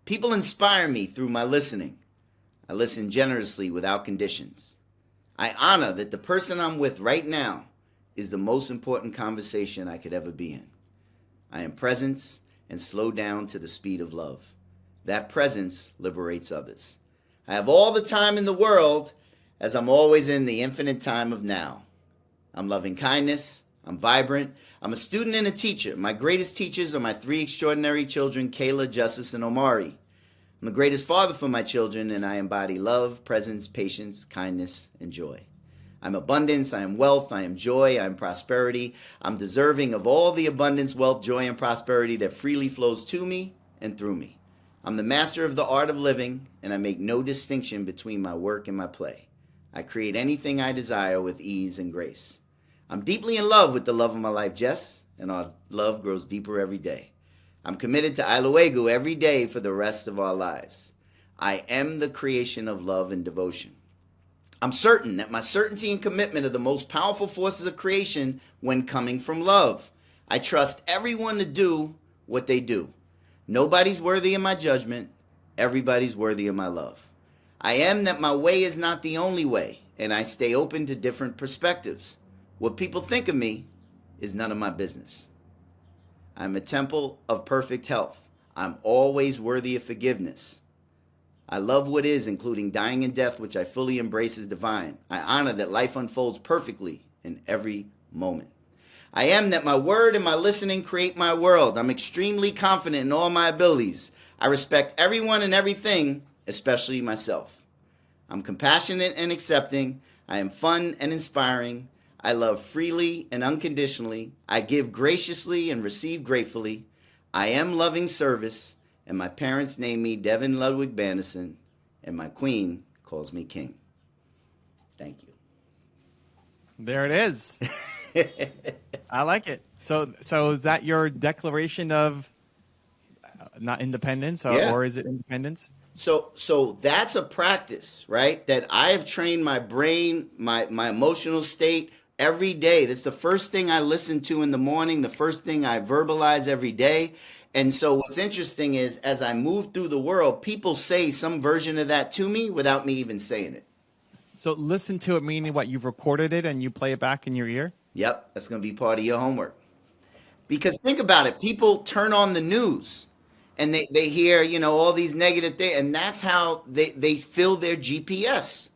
People inspire me through my listening. I listen generously without conditions. I honor that the person I'm with right now is the most important conversation I could ever be in. I am presence and slow down to the speed of love. That presence liberates others. I have all the time in the world, as I'm always in the infinite time of now. I'm loving kindness. I'm vibrant. I'm a student and a teacher. My greatest teachers are my 3 extraordinary children, Kayla, Justice, and Omari. I'm the greatest father for my children, and I embody love, presence, patience, kindness, and joy. I'm abundance, I am wealth, I am joy, I am prosperity. I'm deserving of all the abundance, wealth, joy, and prosperity that freely flows to me and through me. I'm the master of the art of living, and I make no distinction between my work and my play. I create anything I desire with ease and grace. I'm deeply in love with the love of my life, Jess, and our love grows deeper every day. I'm committed to Iloegu every day for the rest of our lives. I am the creation of love and devotion. I'm certain that my certainty and commitment are the most powerful forces of creation when coming from love. I trust everyone to do what they do. Nobody's worthy of my judgment. Everybody's worthy of my love. I am that my way is not the only way, and I stay open to different perspectives. What people think of me is none of my business. I'm a temple of perfect health. I'm always worthy of forgiveness. I love what is, including dying and death, which I fully embrace as divine. I honor that life unfolds perfectly in every moment. I am that my word and my listening create my world. I'm extremely confident in all my abilities. I respect everyone and everything, especially myself. I'm compassionate and accepting. I am fun and inspiring. I love freely and unconditionally. I give graciously and receive gratefully. I am loving service. And my parents name me Devon Ludwig Banderson, and my queen calls me king. Thank you. There it is. I like it. So is that your declaration of not independence, or is it independence? So that's a practice, right? That I have trained my brain, my emotional state every day. That's the first thing I listen to in the morning, the first thing I verbalize every day. And so what's interesting is as I move through the world, people say some version of that to me without me even saying it. So listen to it, meaning what, you've recorded it and you play it back in your ear? Yep, that's going to be part of your homework. Because think about it, people turn on the news and they hear, all these negative things, and that's how they fill their GPS.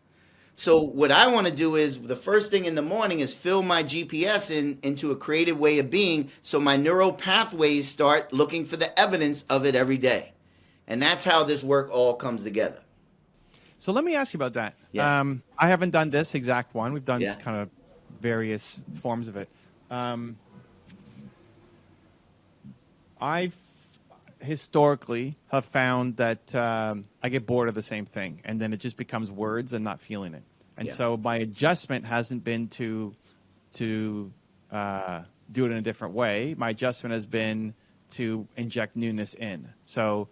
So what I want to do is the first thing in the morning is fill my GPS into a creative way of being, so my neural pathways start looking for the evidence of it every day. And that's how this work all comes together. So let me ask you about that. Yeah. I haven't done this exact one. We've done kind of various forms of it. I've historically have found that I get bored of the same thing, and then it just becomes words and not feeling it. And so my adjustment hasn't been to do it in a different way. My adjustment has been to inject newness in. So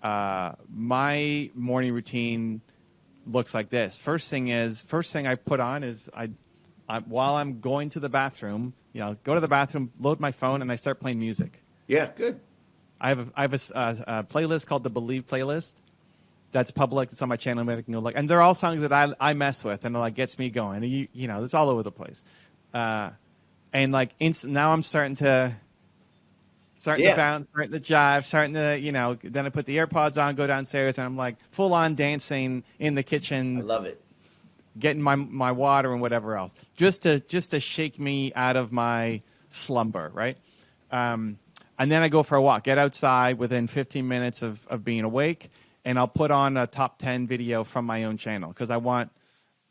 my morning routine looks like this. First thing I put on is while I'm going to the bathroom, go to the bathroom, load my phone, and I start playing music. Yeah, good. I have a playlist called the Believe playlist. That's public. It's on my channel. I can go look, and they're all songs that I mess with, and it like gets me going. And it's all over the place. And like now I'm starting to bounce, starting to jive, starting to Then I put the AirPods on, go downstairs, and I'm like full on dancing in the kitchen. I love it. Getting my water and whatever else, just to shake me out of my slumber, right? And then I go for a walk, get outside within 15 minutes of being awake, and I'll put on a top 10 video from my own channel because I want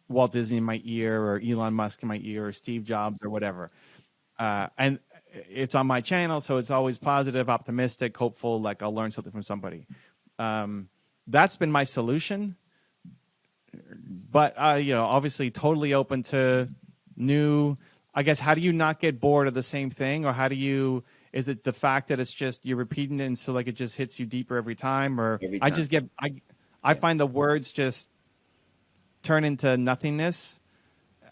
Walt Disney in my ear or Elon Musk in my ear or Steve Jobs or whatever. And it's on my channel, so it's always positive, optimistic, hopeful, like I'll learn something from somebody. That's been my solution. But, obviously totally open to new, I guess, how do you not get bored of the same thing? Or is it the fact that it's just, you're repeating it and so like it just hits you deeper every time? Or every time. I find the words just turn into nothingness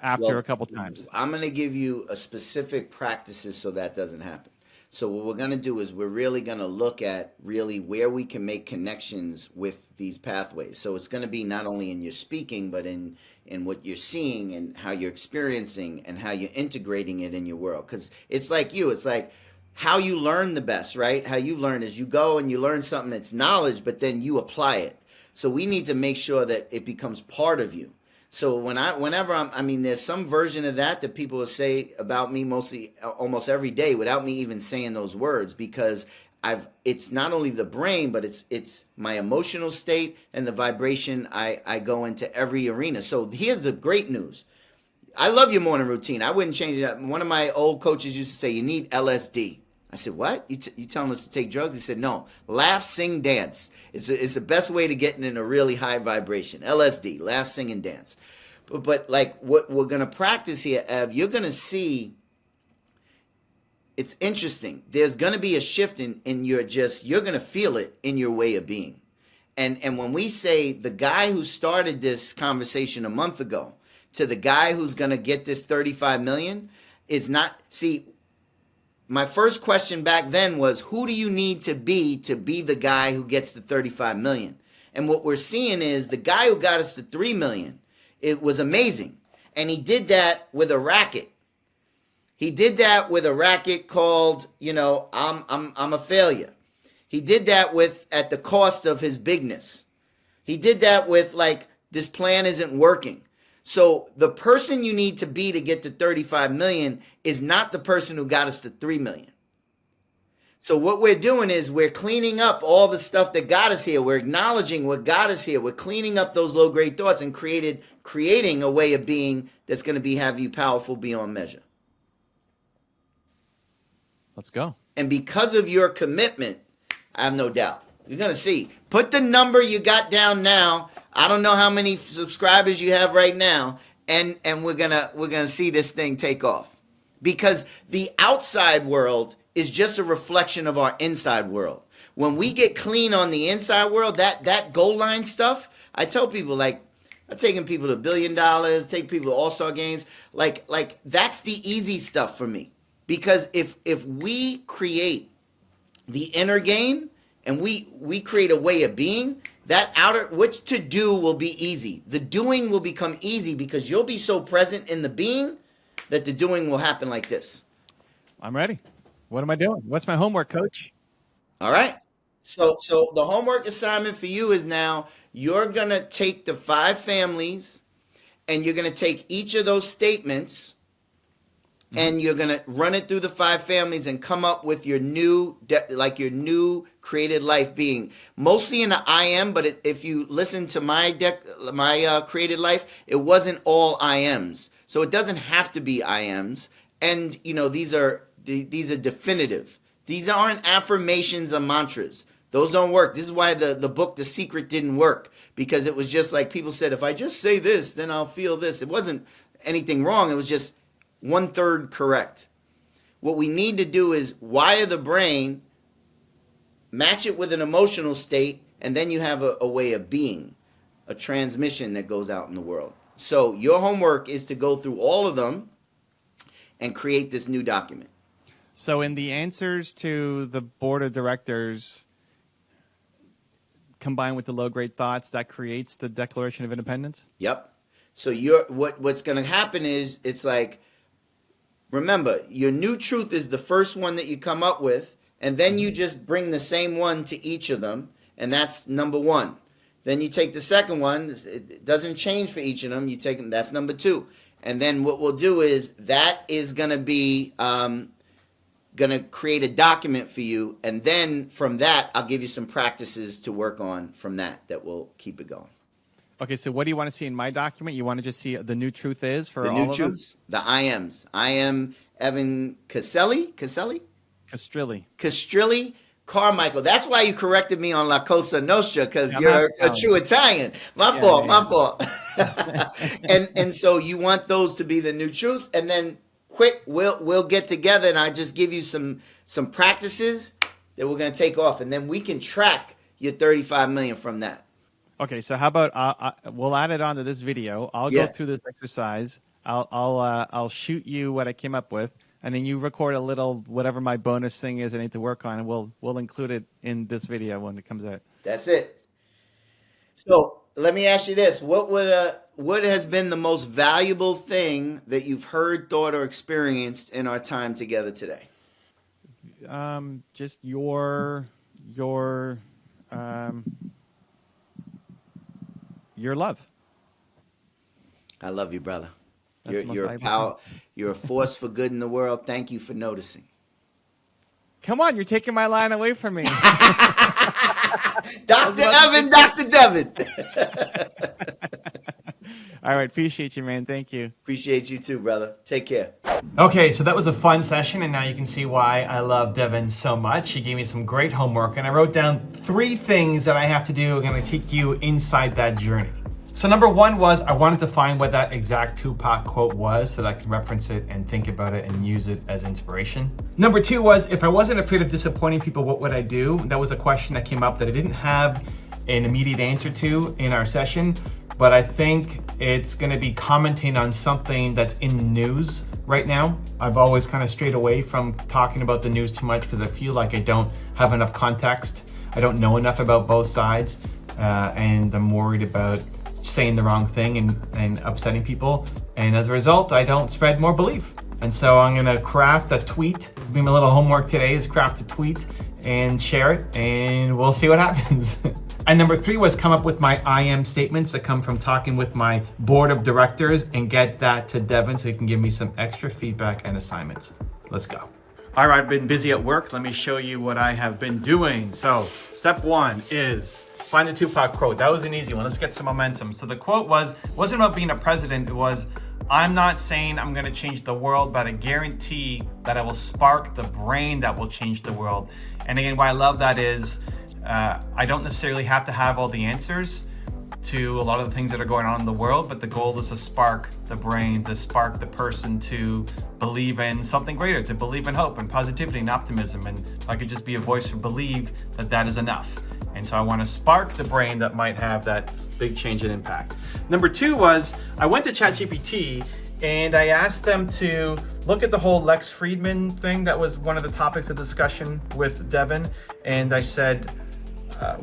after a couple times. I'm going to give you a specific practices so that doesn't happen. So what we're going to do is we're really going to look at really where we can make connections with these pathways. So it's going to be not only in your speaking, but in what you're seeing and how you're experiencing and how you're integrating it in your world. Because it's like it's like how you learn the best, right? How you learn is you go and you learn something that's knowledge, but then you apply it. So we need to make sure that it becomes part of you. So there's some version of that people will say about me almost every day without me even saying those words, because it's not only the brain, but it's my emotional state and the vibration I go into every arena. So here's the great news. I love your morning routine. I wouldn't change it. One of my old coaches used to say, you need LSD. I said, what? You telling us to take drugs? He said, no, laugh, sing, dance. It's the best way to get in a really high vibration. LSD, laugh, sing, and dance. But like what we're going to practice here, Ev, you're going to see, it's interesting. There's going to be a shift in you're going to feel it in your way of being. And when we say the guy who started this conversation a month ago to the guy who's going to get this 35 million is not, see, my first question back then was, who do you need to be the guy who gets the 35 million? And what we're seeing is the guy who got us to 3 million, it was amazing. And he did that with a racket. He did that with a racket called, I'm a failure. He did that at the cost of his bigness. He did that with like, this plan isn't working. So the person you need to be to get to 35 million is not the person who got us to 3 million. So what we're doing is we're cleaning up all the stuff that got us here. We're acknowledging what got us here. We're cleaning up those low-grade thoughts and creating a way of being that's going to have you powerful beyond measure. Let's go. And because of your commitment, I have no doubt. You're going to see. Put the number you got down now. I don't know how many subscribers you have right now, and we're gonna see this thing take off, because the outside world is just a reflection of our inside world. When we get clean on the inside world, that goal line stuff, I tell people, like, I'm taking people to $1 billion, take people to all-star games, like that's the easy stuff for me, because if we create the inner game and we create a way of being, that which to do will be easy. The doing will become easy because you'll be so present in the being that the doing will happen like this. I'm ready. What am I doing? What's my homework, coach? All right. So the homework assignment for you is now you're going to take the 5 families and you're going to take each of those statements and you're going to run it through the 5 families and come up with your new created life being. Mostly in the I am, but if you listen to my created life, it wasn't all I ams. So it doesn't have to be I ams. And, these are definitive. These aren't affirmations or mantras. Those don't work. This is why the book, The Secret, didn't work, because it was just like people said, if I just say this, then I'll feel this. It wasn't anything wrong. It was just 1/3 correct. What we need to do is wire the brain, match it with an emotional state, and then you have a way of being, a transmission that goes out in the world. So your homework is to go through all of them and create this new document. So in the answers to the board of directors, combined with the low-grade thoughts, that creates the Declaration of Independence? Yep. So what's going to happen is, it's like, remember, your new truth is the first one that you come up with, and then you just bring the same one to each of them, and that's number one. Then you take the second one. It doesn't change for each of them. You take them. That's number two. And then what we'll do is that is going to be going to create a document for you. And then from that, I'll give you some practices to work on from that will keep it going. Okay, so what do you want to see in my document? You want to just see the new truth is for The all new of truths, the I ams. I am Evan Castrilli. them? Castrilli Carmichael. That's why you corrected me on La Cosa Nostra, because Yeah, you're I'm a true Italian. My fault. and so you want those to be the new truths, and then quick we'll get together and I just give you some practices that we're going to take off, and then we can track your 35 million from that. Okay, so how about we'll add it onto this video. I'll go through this exercise. I'll shoot you what I came up with, and then you record a little whatever my bonus thing is I need to work on, and we'll include it in this video when it comes out. That's it. So let me ask you this: what has been the most valuable thing that you've heard, thought, or experienced in our time together today? Just your love. I love you, brother. That's the most You're a valuable power. You're a force for good in the world. Thank you for noticing. Come on, you're taking my line away from me. Dr. Evan, Dr. Devon. All right, appreciate you, man. Thank you. Appreciate you too, brother. Take care. Okay, so that was a fun session, and now you can see why I love Devon so much. He gave me some great homework, and I wrote down 3 things that I have to do. I'm going to take you inside that journey. So number 1 was I wanted to find what that exact Tupac quote was so that I could reference it and think about it and use it as inspiration. Number 2 was if I wasn't afraid of disappointing people, what would I do? That was a question that came up that I didn't have an immediate answer to in our session, but I think it's going to be commenting on something that's in the news right now. I've always kind of strayed away from talking about the news too much because I feel like I don't have enough context. I don't know enough about both sides, and I'm worried about saying the wrong thing and upsetting people. And as a result, I don't spread more belief. And so I'm gonna craft a tweet. My little homework today is craft a tweet and share it, and we'll see what happens. And number 3 was come up with my I am statements that come from talking with my board of directors and get that to Devon so he can give me some extra feedback and assignments. Let's go. All right, I've been busy at work. Let me show you what I have been doing. So step 1 is find the Tupac quote. That was an easy one. Let's get some momentum. So the quote wasn't about being a president. It was, I'm not saying I'm going to change the world, but I guarantee that I will spark the brain that will change the world. And again, why I love that is I don't necessarily have to have all the answers to a lot of the things that are going on in the world, but the goal is to spark the brain, to spark the person to believe in something greater, to believe in hope and positivity and optimism. And if I could just be a voice for believe that is enough. And so I want to spark the brain that might have that big change and impact. Number 2 was I went to ChatGPT and I asked them to look at the whole Lex Friedman thing. That was one of the topics of discussion with Devon. And I said,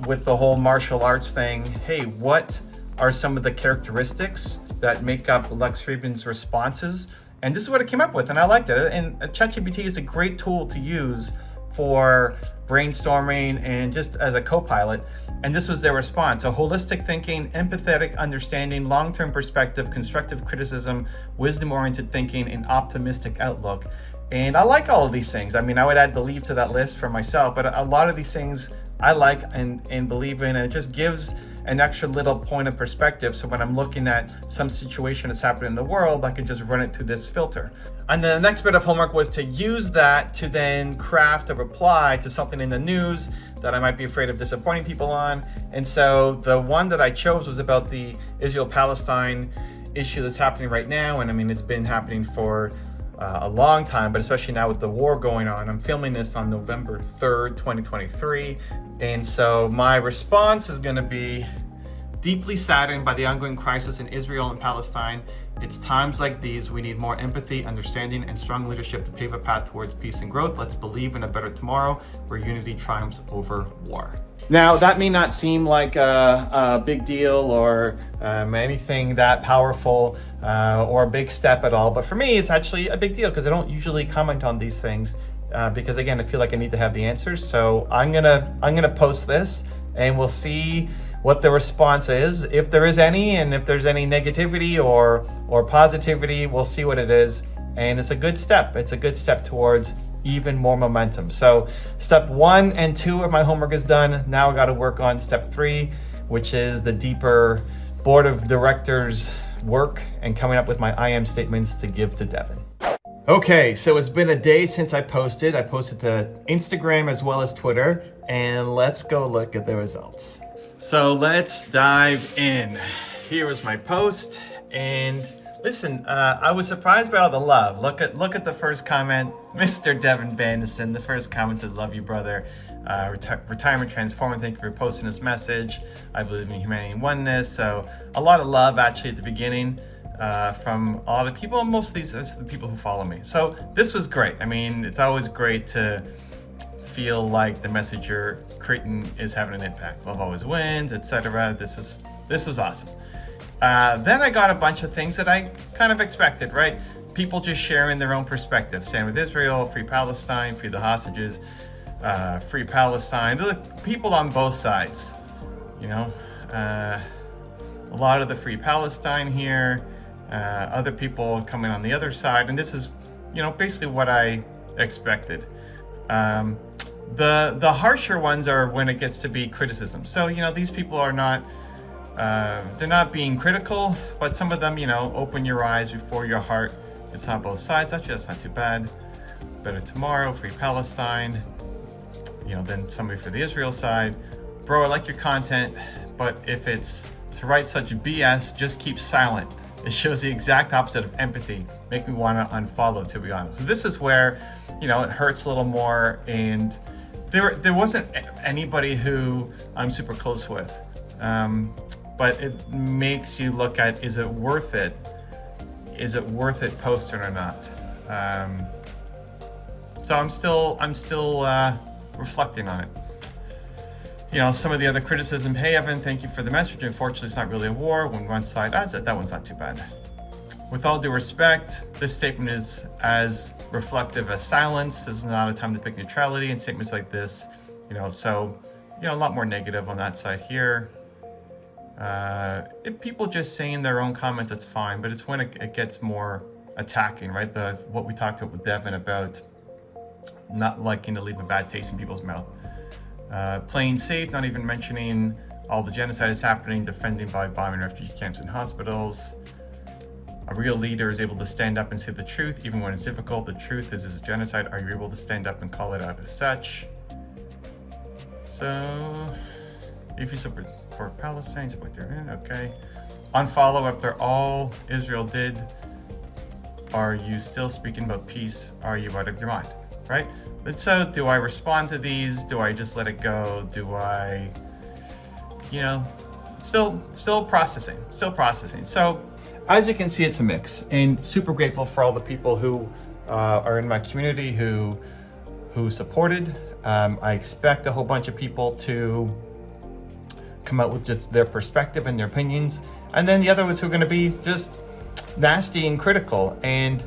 with the whole martial arts thing, hey, what are some of the characteristics that make up Lex Friedman's responses? And this is what it came up with, and I liked it. And ChatGPT is a great tool to use for brainstorming and just as a co-pilot. And this was their response. So holistic thinking, empathetic understanding, long-term perspective, constructive criticism, wisdom-oriented thinking, and optimistic outlook. And I like all of these things. I mean, I would add believe to that list for myself, but a lot of these things I like and believe in, and it just gives an extra little point of perspective. So when I'm looking at some situation that's happening in the world, I can just run it through this filter. And then the next bit of homework was to use that to then craft a reply to something in the news that I might be afraid of disappointing people on. And so the one that I chose was about the Israel-Palestine issue that's happening right now. And I mean, it's been happening for a long time, but especially now with the war going on. I'm filming this on November 3rd, 2023. And so my response is going to be deeply saddened by the ongoing crisis in Israel and Palestine. It's times like these we need more empathy, understanding, and strong leadership to pave a path towards peace and growth. Let's believe in a better tomorrow where unity triumphs over war. Now, that may not seem like a big deal or anything that powerful or a big step at all, but for me, it's actually a big deal because I don't usually comment on these things because, again, I feel like I need to have the answers. So I'm gonna post this, and we'll see what the response is, if there is any, and if there's any negativity or positivity, we'll see what it is. And it's a good step. It's a good step towards even more momentum. So step 1 and 2 of my homework is done. Now I got to work on step 3, which is the deeper board of directors work and coming up with my I am statements to give to Devon. Okay, so it's been a day since I posted. I posted to Instagram as well as Twitter, and let's go look at the results. So let's dive in. Here was my post, and listen, I was surprised by all the love. Look at the first comment, Mr. Devon Bandison. The first comment says, "Love you, brother. Retirement transforming. Thank you for posting this message. I believe in humanity and oneness." So a lot of love actually at the beginning from a lot of people. Most of these are the people who follow me. So this was great. I mean, it's always great to feel like the message you're creating is having an impact. Love always wins, etc. This was awesome. Then I got a bunch of things that I kind of expected, right? People just sharing their own perspective. Stand with Israel, free Palestine, free the hostages, free Palestine. The people on both sides, you know. A lot of the free Palestine here, other people coming on the other side. And this is, you know, basically what I expected. The harsher ones are when it gets to be criticism. So, you know, these people are not, they're not being critical, but some of them, you know, open your eyes before your heart. It's on both sides. Actually, that's not too bad. Better tomorrow, free Palestine. You know, then somebody for the Israel side. Bro, I like your content, but if it's to write such BS, just keep silent. It shows the exact opposite of empathy. Make me want to unfollow, to be honest. So this is where, you know, it hurts a little more, and there wasn't anybody who I'm super close with. But it makes you look at, is it worth it? Is it worth it posting or not? So I'm still reflecting on it. You know, some of the other criticism, hey Evan, thank you for the message. Unfortunately, it's not really a war. When one side does it, that one's not too bad. With all due respect, this statement is as reflective as silence. This is not a time to pick neutrality, and statements like this, you know, so, you know, a lot more negative on that side here. If people just saying their own comments, that's fine, but it's when it gets more attacking, right? What we talked about with Devon about not liking to leave a bad taste in people's mouth. Playing safe, not even mentioning all the genocide is happening, defending by bombing refugee camps and hospitals. A real leader is able to stand up and say the truth, even when it's difficult. The truth is a genocide. Are you able to stand up and call it out as such? So, if you support Palestine, support their okay. Unfollow after all Israel did. Are you still speaking about peace? Are you out of your mind? Right? And so, do I respond to these? Do I just let it go? Do I, you know, still processing. So, as you can see, it's a mix, and super grateful for all the people who are in my community who supported. I expect a whole bunch of people to come out with just their perspective and their opinions, and then the other ones who are going to be just nasty and critical, and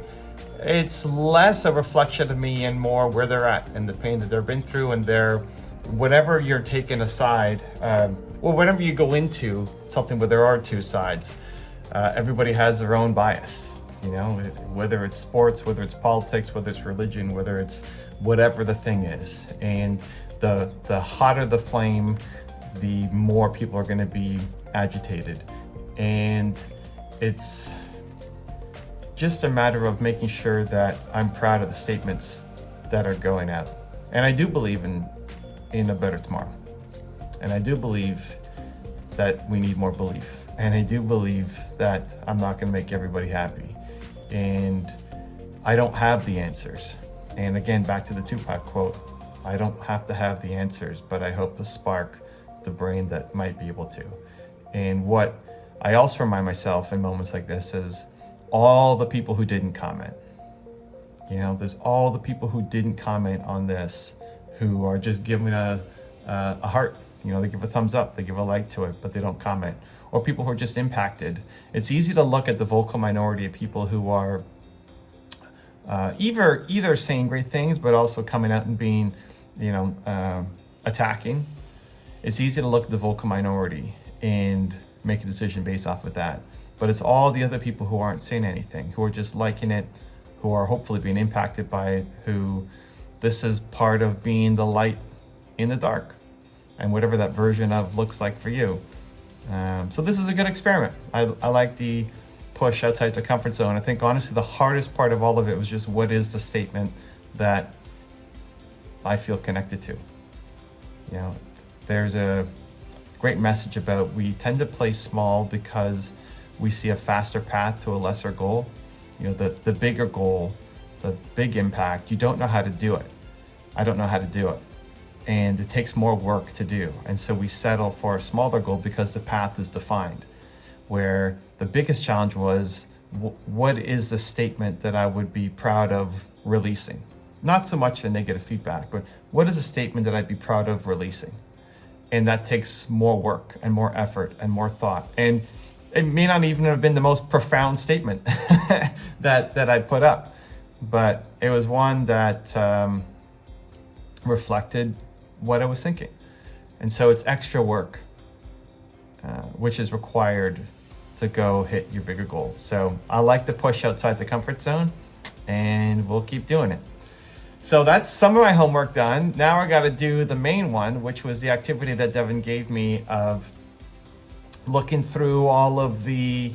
it's less a reflection of me and more where they're at and the pain that they've been through, and their whatever you're taking aside, or whenever you go into something where there are two sides, everybody has their own bias, you know, whether it's sports, whether it's politics, whether it's religion, whether it's whatever the thing is. And the hotter the flame, the more people are going to be agitated. And it's just a matter of making sure that I'm proud of the statements that are going out. And I do believe in a better tomorrow. And I do believe that we need more belief. And I do believe that I'm not going to make everybody happy. And I don't have the answers. And again, back to the Tupac quote, I don't have to have the answers, but I hope to spark the brain that might be able to. And what I also remind myself in moments like this is all the people who didn't comment. You know, there's all the people who didn't comment on this, who are just giving a heart. You know, they give a thumbs up, they give a like to it, but they don't comment. Or people who are just impacted. It's easy to look at the vocal minority of people who are either saying great things, but also coming out and being, attacking. It's easy to look at the vocal minority and make a decision based off of that. But it's all the other people who aren't saying anything, who are just liking it, who are hopefully being impacted by it, who this is part of being the light in the dark, and whatever that version of looks like for you. So this is a good experiment. I like the push outside the comfort zone. I think honestly the hardest part of all of it was just what is the statement that I feel connected to. You know, there's a great message about we tend to play small because we see a faster path to a lesser goal. You know, the bigger goal, the big impact, you don't know how to do it. I don't know how to do it. And it takes more work to do. And so we settle for a smaller goal because the path is defined. Where the biggest challenge was, what is the statement that I would be proud of releasing? Not so much the negative feedback, but what is a statement that I'd be proud of releasing? And that takes more work and more effort and more thought. And it may not even have been the most profound statement that I put up, but it was one that reflected what I was thinking. And so it's extra work, which is required to go hit your bigger goals. So I like the push outside the comfort zone, and we'll keep doing it. So that's some of my homework done. Now I got to do the main one, which was the activity that Devon gave me of looking through all of the,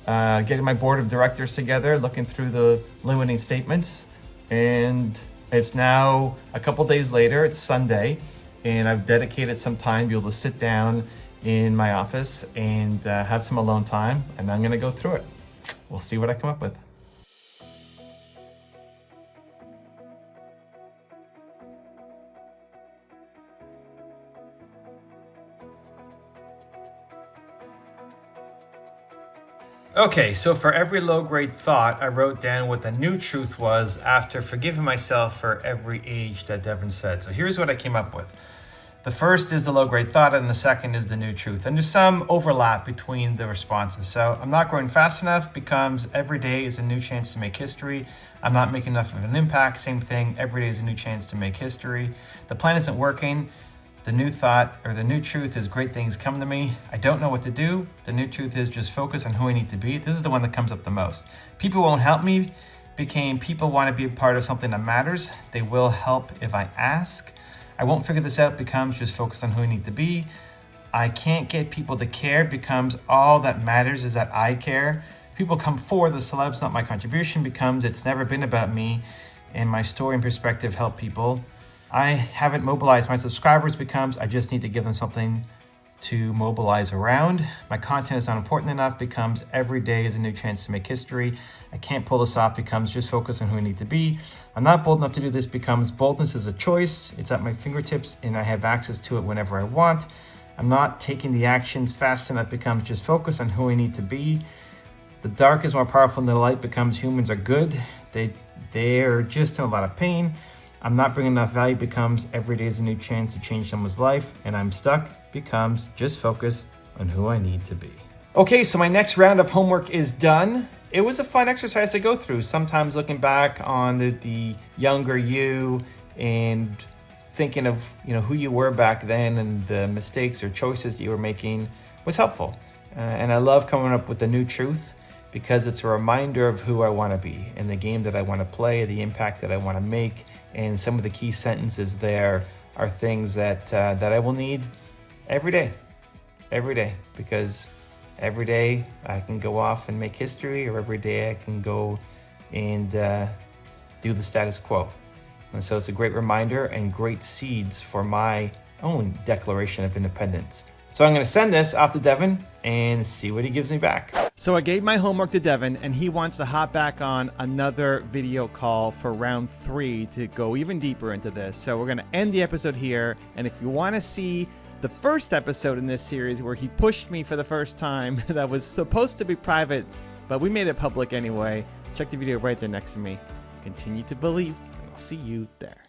getting my board of directors together, looking through the limiting statements. And it's now a couple days later, it's Sunday, and I've dedicated some time to be able to sit down in my office and have some alone time, and I'm gonna go through it. We'll see what I come up with. Okay, so for every low-grade thought, I wrote down what the new truth was after forgiving myself for every age that Devon said. So here's what I came up with. The first is the low-grade thought, and the second is the new truth. And there's some overlap between the responses. So I'm not growing fast enough becomes every day is a new chance to make history. I'm not making enough of an impact. Same thing, every day is a new chance to make history. The plan isn't working. The new thought or the new truth is great things come to me. I don't know what to do. The new truth is just focus on who I need to be. This is the one that comes up the most. People won't help me became people want to be a part of something that matters. They will help if I ask. I won't figure this out becomes just focus on who I need to be. I can't get people to care becomes all that matters is that I care. People come forward, the celeb's not my contribution becomes it's never been about me and my story and perspective help people. I haven't mobilized my subscribers becomes I just need to give them something to mobilize around. My content is not important enough becomes every day is a new chance to make history. I can't pull this off becomes just focus on who I need to be. I'm not bold enough to do this becomes boldness is a choice. It's at my fingertips and I have access to it whenever I want. I'm not taking the actions fast enough becomes just focus on who I need to be. The dark is more powerful than the light becomes humans are good. They're just in a lot of pain. I'm not bringing enough value becomes every day is a new chance to change someone's life, and I'm stuck becomes just focus on who I need to be. Okay, so my next round of homework is done. It was a fun exercise to go through. Sometimes looking back on the younger you and thinking of who you were back then and the mistakes or choices you were making was helpful. And I love coming up with a new truth because it's a reminder of who I want to be and the game that I want to play, the impact that I want to make. And some of the key sentences there are things that I will need every day, because every day I can go off and make history, or every day I can go and do the status quo. And so it's a great reminder and great seeds for my own Declaration of Independence. So I'm going to send this off to Devon and see what he gives me back. So I gave my homework to Devon, and he wants to hop back on another video call for round 3 to go even deeper into this. So we're going to end the episode here. And if you want to see the first episode in this series where he pushed me for the first time that was supposed to be private, but we made it public anyway, check the video right there next to me. Continue to believe, and I'll see you there.